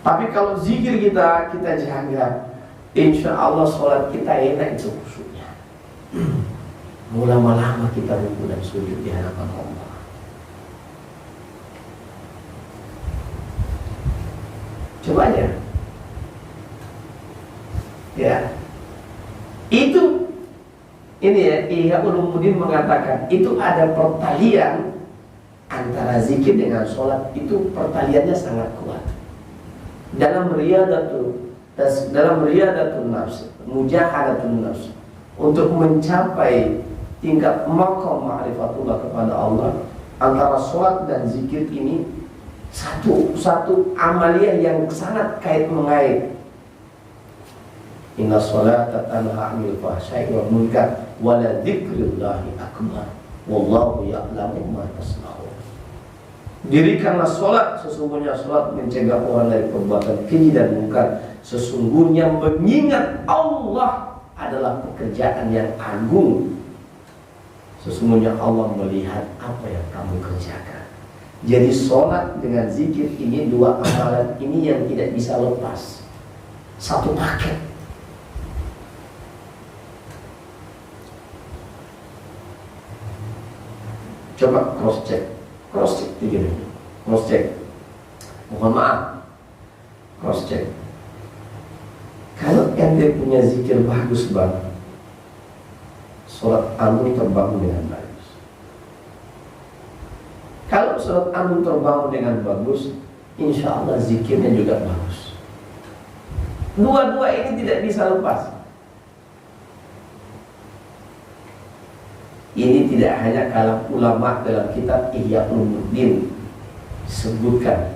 Tapi kalau zikir kita jaga, insya Allah sholat kita enak itu khusyuknya. Lama-lama kita ruku dan sujud di hadapan Allah. Coba aja. Ya. Itu ini ya, Ihya Ulumuddin mengatakan itu ada pertalian antara zikir dengan sholat, itu pertaliannya sangat kuat. Dalam riyadatul nafs, mujahadatun nafs, untuk mencapai tingkat maqam ma'rifatullah kepada Allah, antara sholat dan zikir ini satu amaliyah yang sangat kait mengait. Inna sholata tanha 'anil fahsya'i wal munkar wa la dzikrullahi akbar wallahu ya'lamu ma tasna'un. Dirikanlah sholat, sesungguhnya sholat mencegah orang dari perbuatan keji dan munkar. Sesungguhnya mengingat Allah adalah pekerjaan yang agung. Sesungguhnya Allah melihat apa yang kamu kerjakan. Jadi sholat dengan zikir ini, dua amalan ini yang tidak bisa lepas, satu paket. Coba cross check begini, cross check. Mohon maaf, cross check. Kalau ente punya zikir bagus banget, sholat antum terbangun dengan bagus. Kalau sholat antum terbangun dengan bagus, insya Allah zikirnya juga bagus. Dua-dua ini tidak bisa lepas. Ini tidak hanya kalam ulama dalam kitab Ihya Ulumuddin sebutkan,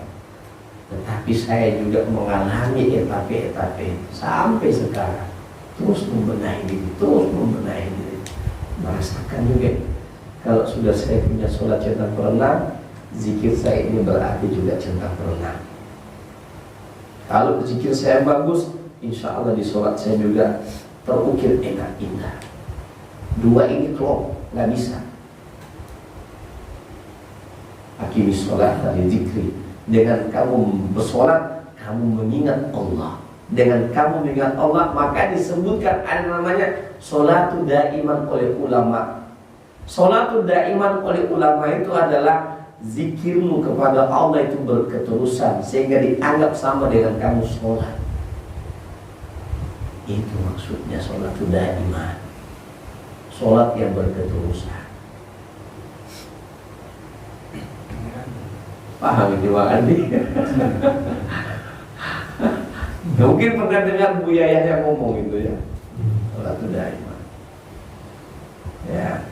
tetapi saya juga mengalami etape-etape sampai sekarang, terus membenahi diri, merasakan juga. Kalau sudah saya punya sholat centang berenang, zikir saya ini berarti juga centang berenang. Kalau zikir saya bagus, insya Allah di sholat saya juga terukir enak indah. Dua ini klop, nggak bisa. Aqimis sholat dari zikri. Dengan kamu bersolat, kamu mengingat Allah. Dengan kamu mengingat Allah, maka disebutkan ada namanya sholatul daiman oleh ulama. Sholatul daiman oleh ulama itu adalah zikirmu kepada Allah itu berketerusan, sehingga dianggap sama dengan kamu sholat. Itu maksudnya sholatul daiman, sholat yang berketerusan. Paham ini Bang Andi? Mungkin pernah dengar Bu Yayah yang ngomong itu ya, sholatul daiman. Ya,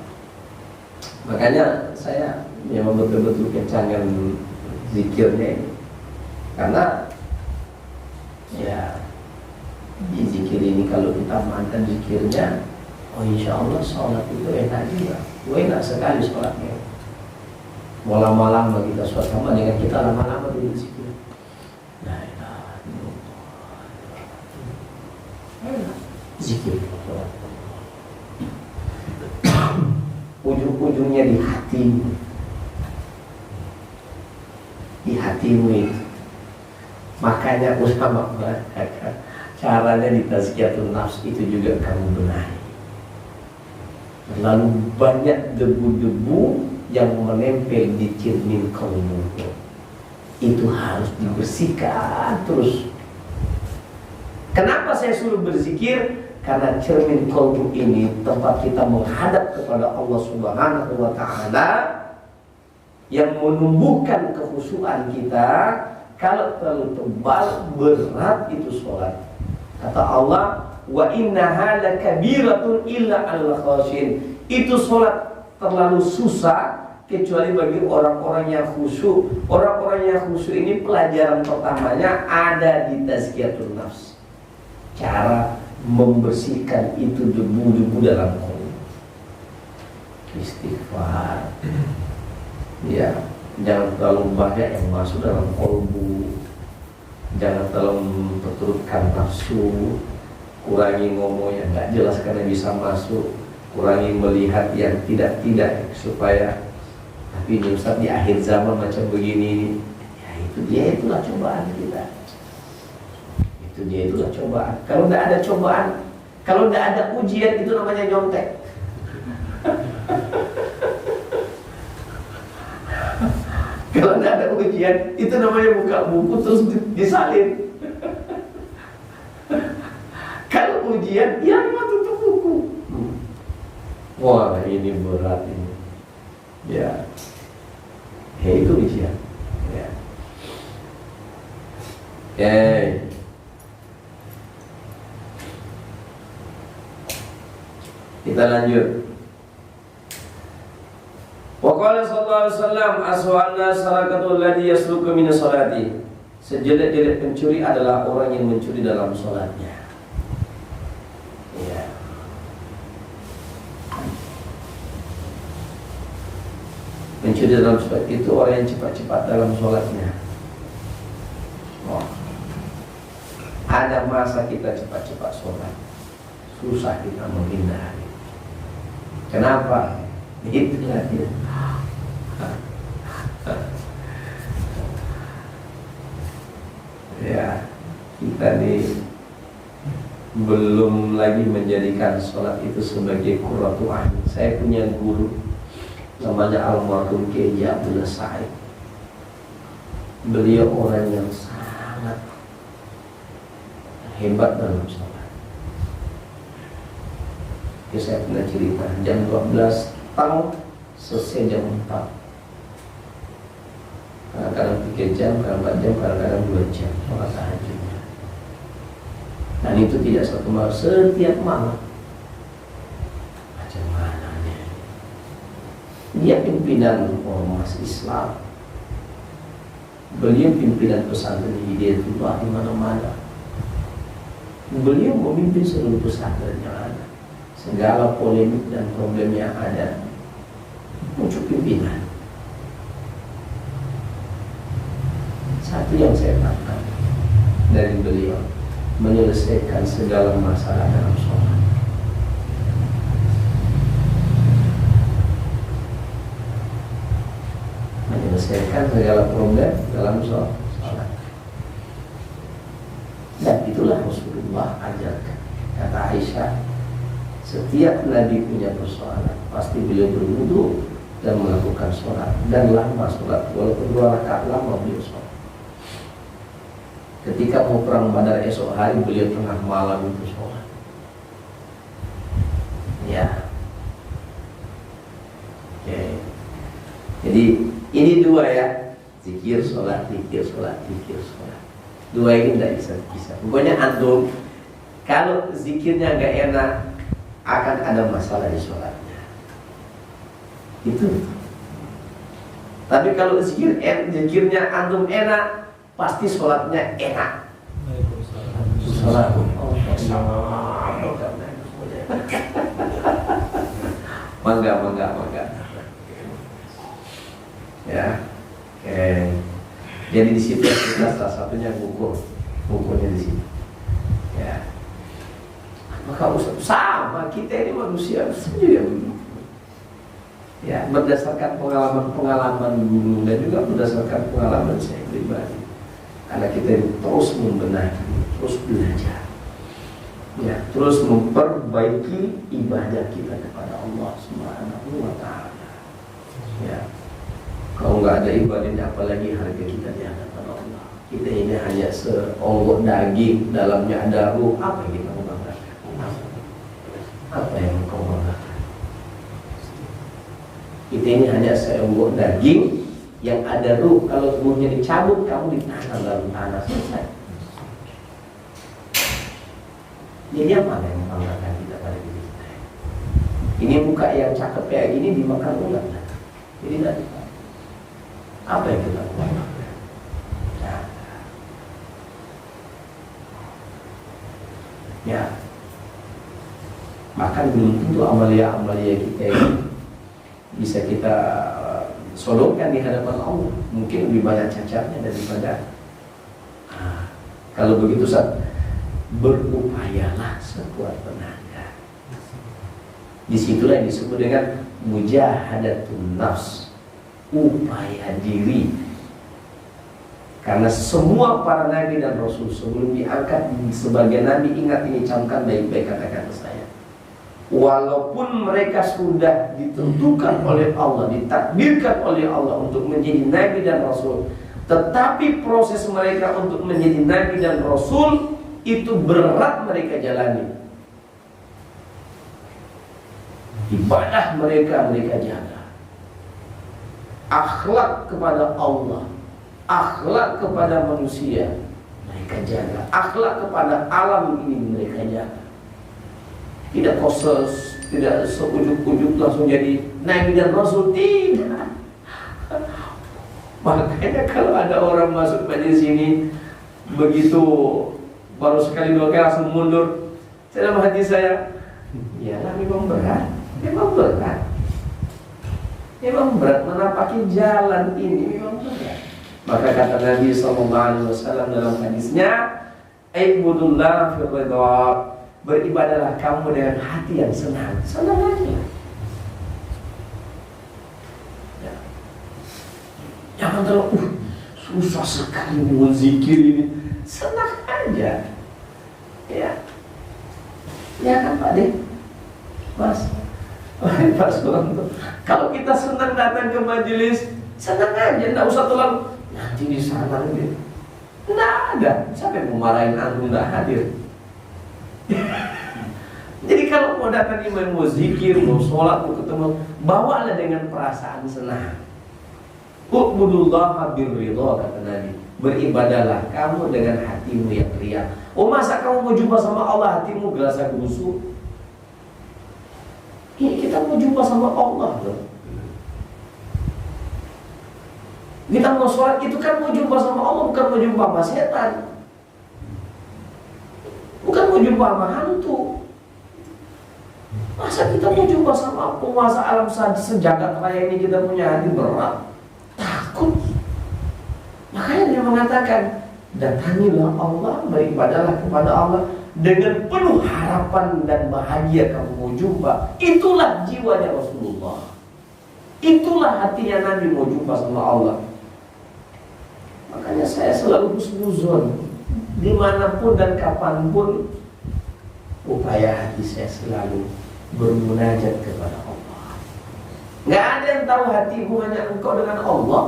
makanya saya memang betul-betul kencangan zikirnya ini, karena ya di zikir ini kalau kita amankan zikirnya, Oh insya Allah sholat itu enak juga. Enak sekali sholatnya. Mau lama-lama kita sholat sama dengan kita lama-lama di situ. La ilaha illallah. Enak. Zikir. Ujung-ujungnya di hatimu. Di hatimu itu. Makanya ulama mengatakan caranya di tazkiyatun nafs itu juga kamu benahi. Terlalu banyak debu-debu yang menempel di cermin kalbu. Itu harus dibersihkan terus. Kenapa saya suruh berzikir? Karena cermin kalbu ini tempat kita menghadap kepada Allah Subhanahu wa Ta'ala, yang menumbuhkan kekhusyuan kita. Kalau terlalu tebal, berat itu sholat. Kata Allah, wa innaha lakabiratun illa 'alal khashin. Itu sholat terlalu susah kecuali bagi orang-orang yang khusyuk. Orang-orang yang khusyuk ini pelajaran pertamanya ada di tazkiyatun nafs. Cara membersihkan itu debu-debu dalam qalbu. Istighfar. Ya, jangan terlalu banyak yang masuk dalam qalbu. Jangan terlalu terturutkan nafsu. Kurangi ngomong yang gak jelas karena bisa masuk. Kurangi melihat yang tidak-tidak supaya. Tapi ini Ustaz di akhir zaman macam begini. Ya itulah cobaan kita. Itulah cobaan. Kalau tidak ada cobaan, kalau tidak ada ujian, itu namanya nyontek. Kalau tidak ada ujian, itu namanya buka buku terus disalin. Kalau ujian, ya memang tutup buku. Wah, ini berat ini. Ya, itu ujian. Ya. Kita lanjut. Wa qala sallallahu alaihi wasallam aswa'na sarakatul ladzi yasluku min salati. Sejelek-jelek pencuri adalah orang yang mencuri dalam salatnya. Ya. Mencuri dalam salat itu orang yang cepat-cepat dalam salatnya. Oh. Ada masa kita cepat-cepat salat. Susah kita menghindari. Kenapa? Itulah dia. Ya, kita ini belum lagi menjadikan sholat itu sebagai qurratu ain. Saya punya guru namanya almarhum Kiai Abdullah Said. Beliau orang yang sangat hebat dalam sholat. Saya pernah cerita jam 12 tang selesai jam 4. Kadang-kadang 3 jam, kadang-kadang 4 jam, kadang-kadang 2 jam sholat tahajudnya. Dan itu tidak satu malam, setiap malam. Macam mana nih? Dia pimpinan ormas Islam. Beliau pimpinan pesantren Hidayatullah di mana-mana. Beliau memimpin seluruh pesantren yang ada. Segala polemik dan problem yang ada muncul pimpinan. Satu yang saya tangkap dari beliau, menyelesaikan segala masalah dalam sholat. Menyelesaikan segala problem dalam sholat. Dan itulah Rasulullah ajarkan. Kata Aisyah, setiap Nabi punya persoalan, pasti beliau berwudu dan melakukan sholat. Dan lama sholat, walaupun 2 rakaat lama beliau sholat. Ketika mau perang Badar esok hari, beliau tengah malam itu sholat. Ya. Oke. Jadi ini 2 ya, zikir sholat, zikir sholat, zikir sholat. 2 ini tidak bisa. Pokoknya antum kalau zikirnya nggak enak, akan ada masalah di sholatnya. Itu. Tapi kalau zikirnya antum enak, pasti sholatnya enak. Sholat. Mangga. Ya, oke. Jadi di situ kita salah satunya bukunya di sini. Ya. Maka Ustaz, sama kita ini manusia juga begitu. Ya, berdasarkan pengalaman dulu dan juga berdasarkan pengalaman saya pribadi. Karena kita terus membenahi, terus belajar. Ya, terus memperbaiki ibadah kita kepada Allah Subhanahu wa taala. Ya. Kalau nggak ada ibadahnya, apalagi harga kita di hadapan Allah. Kita ini hanya seonggok daging, dalamnya ada ruh. Apa yang kita mau banggakan? Apa yang kau banggakan? Kita ini hanya seonggok daging yang ada ruh. Kalau ruhnya dicabut, kamu ditanam dalam tanah, selesai. Jadi apa yang membanggakan kita pada diri kita? Ini muka yang cakep kayak gini dimakan ulat. Jadi tidak. Apa yang kita banggakan? Ya. Bahkan belum tentu amalia-amalia kita ini bisa kita sodorkan di hadapan Allah. Mungkin lebih banyak cacatnya daripada kalau begitu saat berupayalah sekuat tenaga. Disitulah yang disebut dengan mujahadatun nafs, upaya diri. Karena semua para nabi dan rasul sebelum diangkat sebagai nabi, ingat ini, camkan baik-baik kata-kata saya. Walaupun mereka sudah ditentukan oleh Allah, ditakdirkan oleh Allah untuk menjadi nabi dan rasul, tetapi proses mereka untuk menjadi nabi dan rasul itu berat mereka jalani. Ibadah mereka jaga. Akhlak kepada Allah, akhlak kepada manusia mereka jaga. Akhlak kepada alam ini mereka jaga. Tidak khusus, tidak seujuk-ujuk langsung jadi nabi dan rasul, tidak. Makanya kalau ada orang masuk pada sini begitu baru sekali dua kali langsung mundur, dalam hati saya, yalah memang berat, memang berat menapaki jalan ini, memang berat. Maka kata Nabi SAW dalam hadisnya, "Ibudullah fil ridha." Beribadahlah kamu dengan hati yang senang. Senang aja. Ya. Jangan terlalu susah sekali mau zikir ini. Senang aja. Ya. Ya kan Pak De? Mas. Pak Suranto. Kalau kita senang datang ke majelis, senang aja, enggak usah terlalu nanti di sana gitu. Enggak ada. Siapa yang mau marahin antum enggak hadir? Jadi kalau mau datang imam, mau zikir, mau sholat, mau ketemu, bawalah dengan perasaan senang. U'budullaha birridha, kata Nabi. Beribadahlah kamu dengan hatimu yang riang. Oh, masa kamu mau jumpa sama Allah hatimu gerasa gerusuk? Ini kita mau jumpa sama Allah loh. Kita mau sholat itu kan mau jumpa sama Allah, bukan mau jumpa sama setan. Bukan mau jumpa sama hantu. Masa kita mau jumpa sama penguasa alam sejagat raya ini, kita punya hati berat, takut. Makanya dia mengatakan, datangilah Allah, beribadahlah kepada Allah dengan penuh harapan dan bahagia kamu mau jumpa. Itulah jiwanya Rasulullah. Itulah hatinya Nabi mau jumpa sama Allah. Makanya saya selalu husnuzon dimanapun dan kapanpun, upaya hati saya selalu bermunajat kepada Allah. Nggak ada yang tahu hati hubungannya engkau dengan Allah.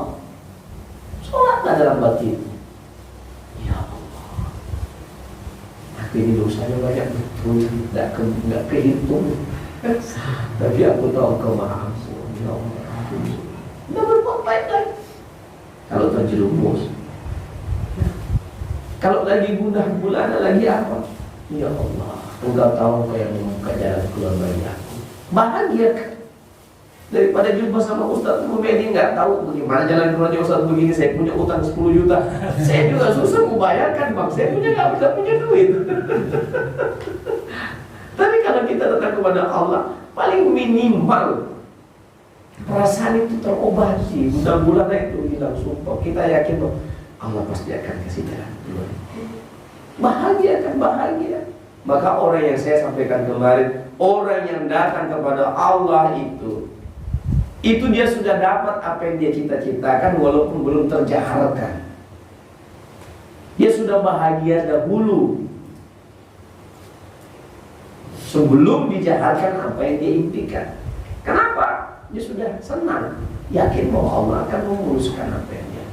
Sholatlah dalam batin. Ya Allah, aku ini dosanya banyak betul, nggak kehitung. Tapi aku tahu engkau maha ampun. Ya Allah, nggak berbuat baik lagi. Kalau terjerumus, kalau lagi gundah gulana, lagi apa? Ya Allah, engkau tahu engkau yang membuka jalan keluar bagi aku. Bahagia kan? Daripada jumpa sama Ustaz Mubedi nggak tahu bagaimana jalan keluarnya Ustaz begini, saya punya utang 10 juta. Saya juga susah membayarkan, Bang. Saya nggak punya duit. Tapi kalau kita datang kepada Allah, paling paling minimal perasaan itu terobati. Mudah-mudahan itu hilang. Sumpah kita yakin bahwa Allah pasti akan kasih jalan. Bahagia kan, bahagia. Maka orang yang saya sampaikan kemarin, orang yang datang kepada Allah itu dia sudah dapat apa yang dia cita-citakan walaupun belum terjaharkan. Dia sudah bahagia dahulu sebelum dijaharkan apa yang dia impikan. Kenapa? Dia sudah senang, yakin bahwa Allah akan memuluskan apa yang dia.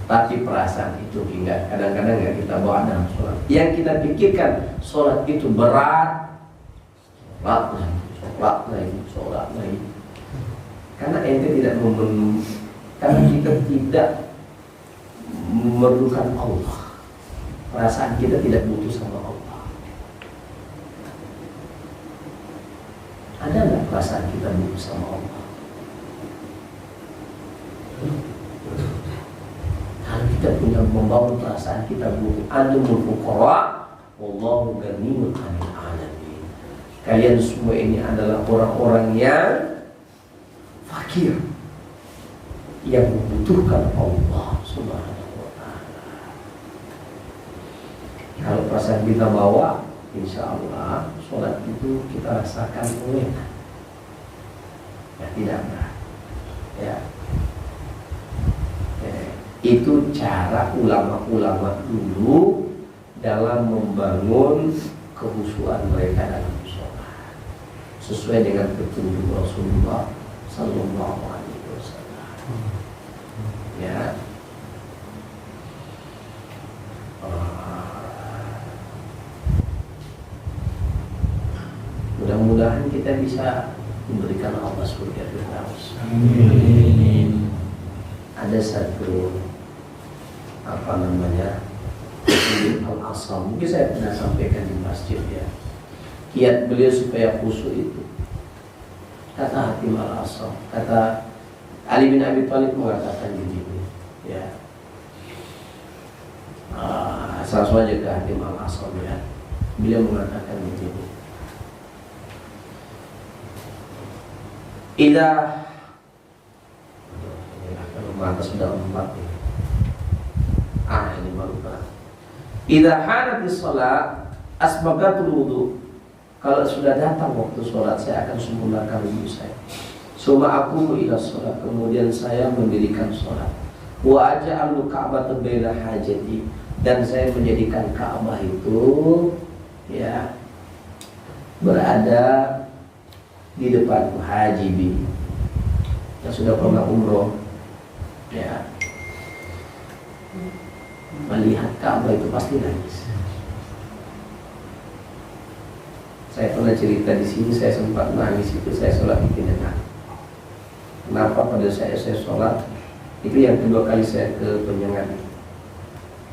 Tapi perasaan itu hingga kadang-kadang nggak kita bawa dalam sholat. Yang kita pikirkan sholat itu berat, sholat lagi. Karena ente tidak karena kita tidak memerlukan Allah. Perasaan kita tidak butuh sama Allah. Ada nggak perasaan kita butuh sama Allah? Kalau kita punya membangun perasaan kita butuh, antumul fuqara wallahu ghaniyun 'anil 'alamin. Kalian semua ini adalah orang-orang yang fakir, yang membutuhkan Allah Subhanahu wa ta'ala. Kalau perasaan kita bawa, insya Allah sholat itu kita rasakan enak. Ya tidak berat. Ya. Itu cara ulama-ulama dulu dalam membangun kehusuan mereka dalam sholat, sesuai dengan petunjuk Rasulullah Sallallahu Alaihi Wasallam. Ya. Mudah-mudahan kita bisa memberikan Allah surga Firdaus. Amin. Ada satu Al-Asam, mungkin saya pernah sampaikan di masjid ya. Kiat beliau supaya khusyuk itu, kata Hakim Al-Asam, kata Ali bin Abi Thalib mengatakan begini ya. Asal saja ke Hakim Al-Asam ya. Beliau mengatakan begini. Mata sudah 4 ini. Ini baru kan. Idza hanatis shalat asbagatul wudu. Kalau sudah datang waktu sholat, saya akan sempurnakan wudu saya. Suma aku ila sholat, kemudian saya mendirikan sholat. Wa aja'alu ka'bata baina hajati, dan saya menjadikan Ka'bah itu ya berada di depan hajibi yang sudah pernah umroh ya, melihat Ka'bah itu pasti nangis. Saya pernah cerita di sini, saya sempat nangis itu saya sholat di Pinang. Kenapa pada saya sholat itu yang kedua kali saya ke Penyengat.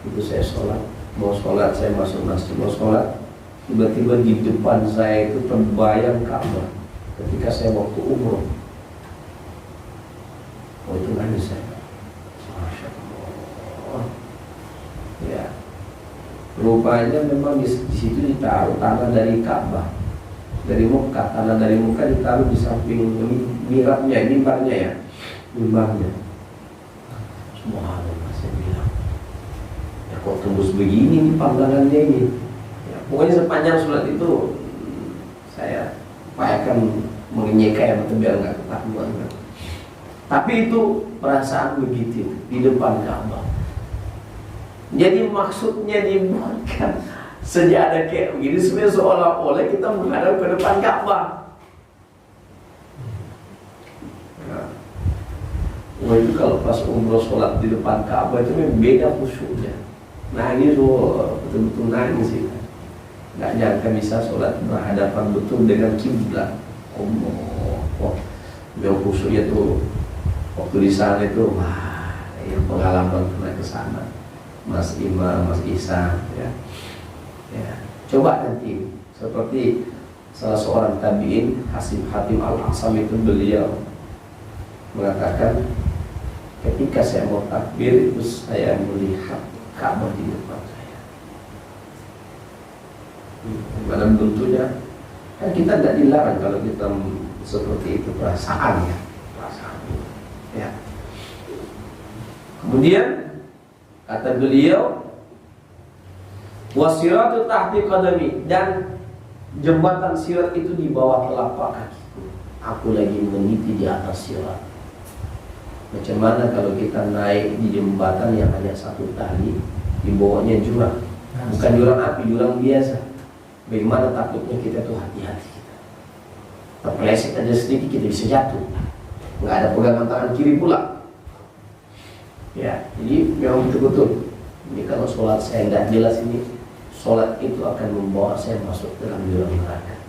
Itu saya sholat, mau sholat saya masuk masjid mau sholat, tiba-tiba di depan saya itu terbayang Ka'bah ketika saya waktu umroh. Oh itu nangis saya. Masya Allah. Ya. Rupanya memang di situ ditaruh tanah dari Ka'bah, dari Mekah, tanah dari Mekah ditaruh di samping mihrabnya, mimbarnya ya, mimbarnya. Subhanallah, saya bilang, ya kok tembus begini nih pandangannya ini. Ya, pokoknya sepanjang sholat itu saya upayakan mengenyekai atau biar nggak ketahuan. Tapi itu perasaan begitu di depan Ka'bah. Jadi maksudnya dibuatkan sejadah kayak begini sebenarnya seolah-olah kita menghadap ke depan Ka'bah. Nah, itu kalau pas umroh sholat di depan Ka'bah itu memang beda khusyuknya. Nangis betul-betul nangis sih. Nggak nyangka bisa sholat berhadapan betul dengan kiblat. Yang khusyuknya tuh waktu di sana itu wah, yang pengalaman pernah ke sana. Mas Imam, Mas Isa, ya. Coba nanti seperti salah seorang tabiin Hatim Al-Asam itu beliau mengatakan ketika saya mau takbir itu saya melihat Ka'bah di depan saya. Mana bentuknya? Kan kita tidak dilarang kalau kita seperti itu perasaannya, ya. Kemudian kata beliau, wasiratu tahti qadami, dan jembatan sirat itu di bawah telapak kakiku. Aku lagi meniti di atas sirat. Macam mana kalau kita naik di jembatan yang hanya satu tali, di bawahnya jurang, bukan jurang api, jurang biasa. Bagaimana takutnya kita tuh hati-hati kita. Terpeleset aja sedikit kita bisa jatuh. Nggak ada pegangan tangan kiri pula. Ya, jadi memang betul-betul. Ini kalau sholat saya nggak jelas ini, sholat itu akan membawa saya masuk dalam jurang neraka.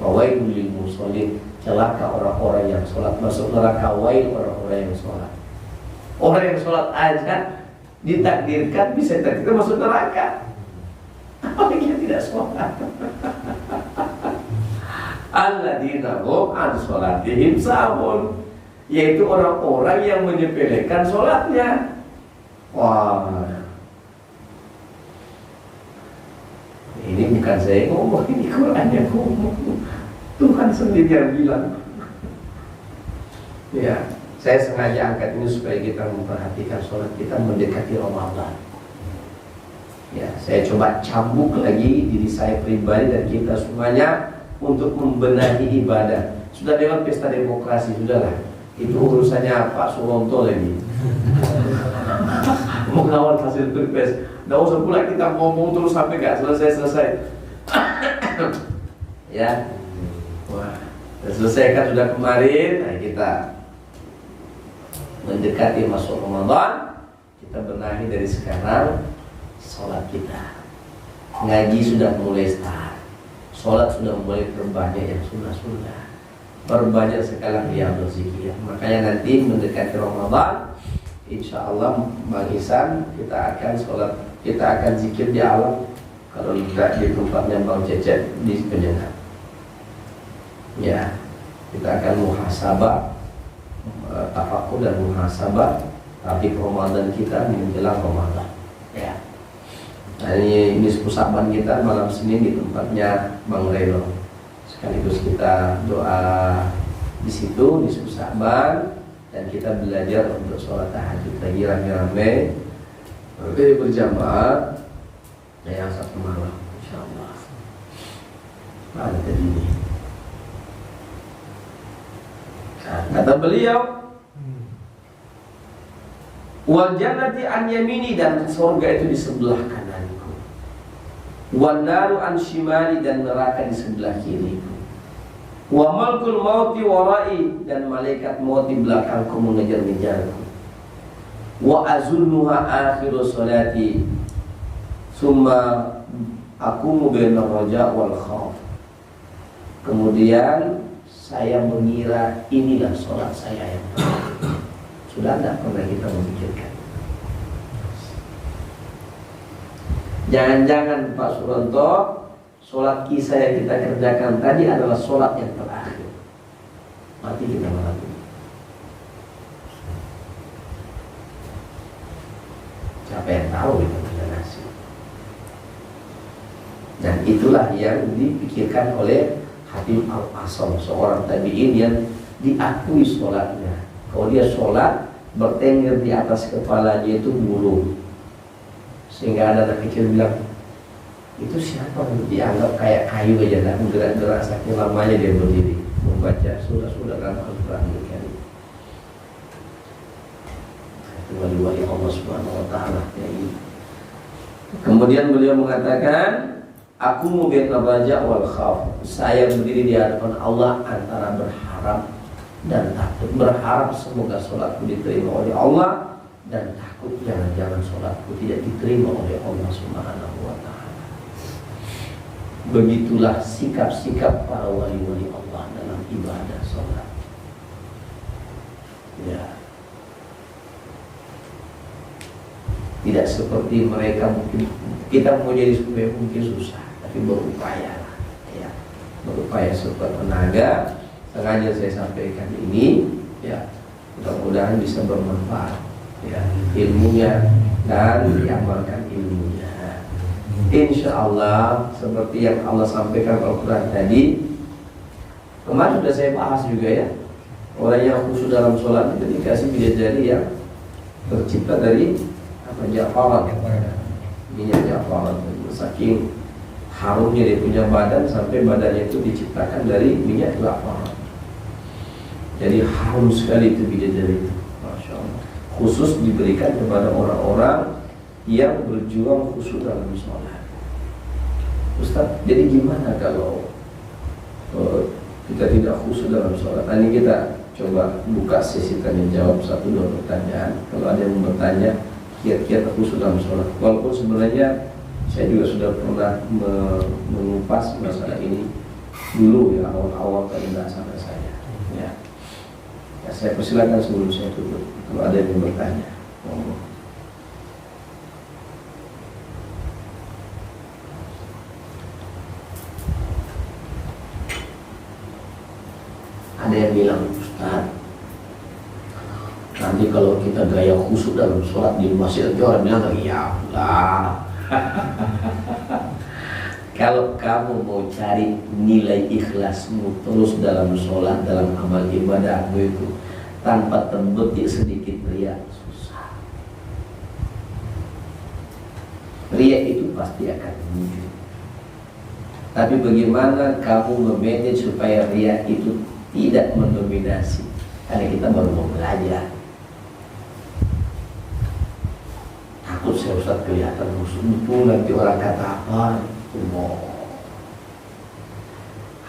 Fawailul lil musallin, celaka orang-orang yang sholat masuk neraka. Wail orang-orang yang sholat. Orang yang sholat aja ditakdirkan bisa kita masuk neraka. Apalagi yang tidak sholat. Alladzina hum an sholatihim sahun, yaitu orang-orang yang menyepelekan sholatnya. Wah, ini bukan saya ngomong, ini Quran yang ngomong. Tuhan sendiri yang bilang. Ya, saya sengaja angkat ini supaya kita memperhatikan sholat kita mendekati Ramadan. Ya, saya coba cambuk lagi diri saya pribadi dan kita semuanya untuk membenahi ibadah. Sudah lewat pesta demokrasi, sudahlah. Itu urusannya Pak Suronto lagi. Mengawal hasil pilpres. Nggak usah pula kita ngomong terus sampai nggak selesai. Ya, wah, selesaikan sudah kemarin. Nah, kita mendekati masuk Ramadan, kita benahi dari sekarang. Sholat kita, ngaji sudah mulai start, sholat sudah mulai terbanyak yang sunnah-sunnah, berbanyak sekarang riyadhus zikir. Makanya nanti mendekati Ramadan, insya Allah Bang Ihsan, kita akan sholat, kita akan zikir di alam. Kalau tidak di tempatnya Bang Cecep di Penyengat, ya, kita akan muhasabah, tafakur dan muhasabah tapi Ramadan kita menjelang Ramadan, ya. Nah, ini Saban kita malam Senin di tempatnya Bang Reno. Sekaligus kita doa di situ di Saban, dan kita belajar untuk sholat tahajud lagi rame-rame, berjamaah, yang satu malam, insyaallah. Mana tadi ini? Kata beliau, wal jannati an yamini, dan surga itu di sebelah kananku. Wan naru an shimali, dan neraka di sebelah kiriku. Wa malkul mauti warai, dan malaikat maut di belakangku mengejar-ngejarku. Wa azunnuha akhiru salati, summa aqumu baina raja wal khauf. Kemudian saya mengira inilah sholat saya yang terakhir. Sudah tidak pernah kita memikirkan. Jangan-jangan Pak Suronto, sholat kisah yang kita kerjakan tadi adalah sholat yang terakhir. Mati kita malam ini. Siapa yang tahu kita punya nasib. Dan itulah yang dipikirkan oleh Hatim Al-Asam, seorang tabi'in yang diakui sholatnya. Kalau dia sholat, bertengger di atas kepalanya itu burung. Sehingga ada anak kecil bilang, itu siapa? Dianggap kayak kayu aja, tak bergerak-gerak, saking lamanya dia berdiri membaca surah-surah dalam Al-Quran. Itu wali-wali Allah Subhanahu Wa Taala. Kemudian beliau mengatakan, aku mubin raja wal khauf. Saya berdiri di hadapan Allah antara berharap dan takut. Berharap semoga sholatku diterima oleh Allah, dan takut jangan-jangan sholatku tidak diterima oleh Allah Subhanahu Wa Taala. Begitulah sikap-sikap para wali-wali Allah dalam ibadah sholat. Ya, tidak seperti mereka. Mungkin kita mau jadi supaya mungkin susah, tapi berupaya, ya, berupaya sekuat tenaga. Sengaja saya sampaikan ini, ya, mudah-mudahan bisa bermanfaat, ya, ilmunya dan diamalkan ilmunya. Insya Allah seperti yang Allah sampaikan Al-Quran tadi. Kemarin sudah saya bahas juga ya, orang yang khusyuk dalam sholat itu dikasih bidadari yang tercipta dari jafaran, minyak jafaran. Saking harumnya dia punya badan sampai badannya itu diciptakan dari minyak jafaran. Jadi harum sekali itu bidadari itu, Masya Allah. Khusus diberikan kepada orang-orang yang berjuang khusyuk dalam sholat. Ustaz, jadi gimana kalau kita tidak khusyuk dalam sholat? Nah, ini kita coba buka sesi tanya jawab 1-2 pertanyaan. Kalau ada yang bertanya kiat-kiat khusyuk dalam sholat, walaupun sebenarnya saya juga sudah pernah mengupas masalah ini dulu ya, awal-awal kali sama saya ya. Ya, saya persilakan sebelum saya tutup kalau ada yang bertanya. Ada yang bilang, Ustaz, nanti kalau kita gaya khusyuk dalam sholat di masjid, orang bilang, ya lah. Kalau kamu mau cari nilai ikhlasmu terus dalam sholat, dalam amal ibadahmu itu tanpa terbetik sedikit riya, susah. Riya itu pasti akan muncul. Tapi bagaimana kamu memanage supaya riya itu tidak mendominasi? Karena kita baru mau belajar. Takut saya Ustaz kelihatan musuh itu, nanti orang kata apa?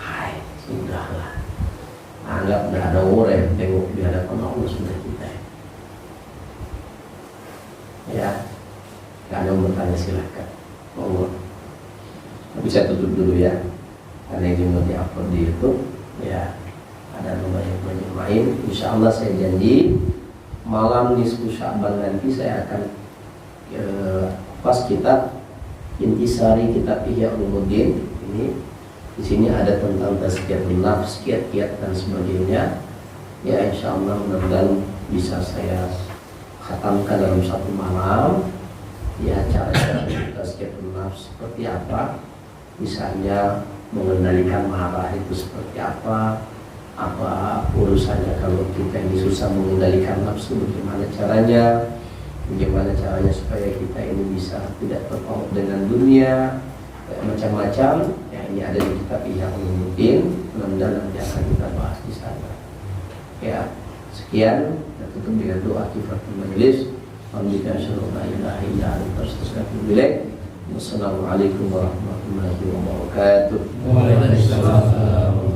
Hai, sudahlah. Anggap tidak ada orang yang tengok di hadapan Allah sudah kita. Ya, kalau yang bertanya silahkan. Allah. Tapi saya tutup dulu ya, karena ini mau di-upload di YouTube. Ya, ada lumayan banyak main. Insya Allah saya janji malam nisfu Sya'ban nanti saya akan pas kitab Intisari kitab Ihya Ulumuddin ini. Di sini ada tentang tazkiyatun nafs, kiat-kiat dan sebagainya. Ya, insya Allah mudah-mudahan bisa saya khatamkan dalam satu malam. Ya, cara tazkiyatun nafs seperti apa? Misalnya mengendalikan marah itu seperti apa urusannya kalau kita ini susah mengendalikan nafsu, bagaimana caranya supaya kita ini bisa tidak terpaut dengan dunia, macam-macam. Ya, ini ada di kitab Ihya Ulumuddin, mudah-mudahan nanti akan kita bahas di sana. Ya, sekian, kita tutup dengan doa kifatul majelis. Alhamdulillah, syukur la ilaha illa anta astaghfiruka wa atubu. Wassalamualaikum warahmatullahi wabarakatuh. Waalaikumsalam.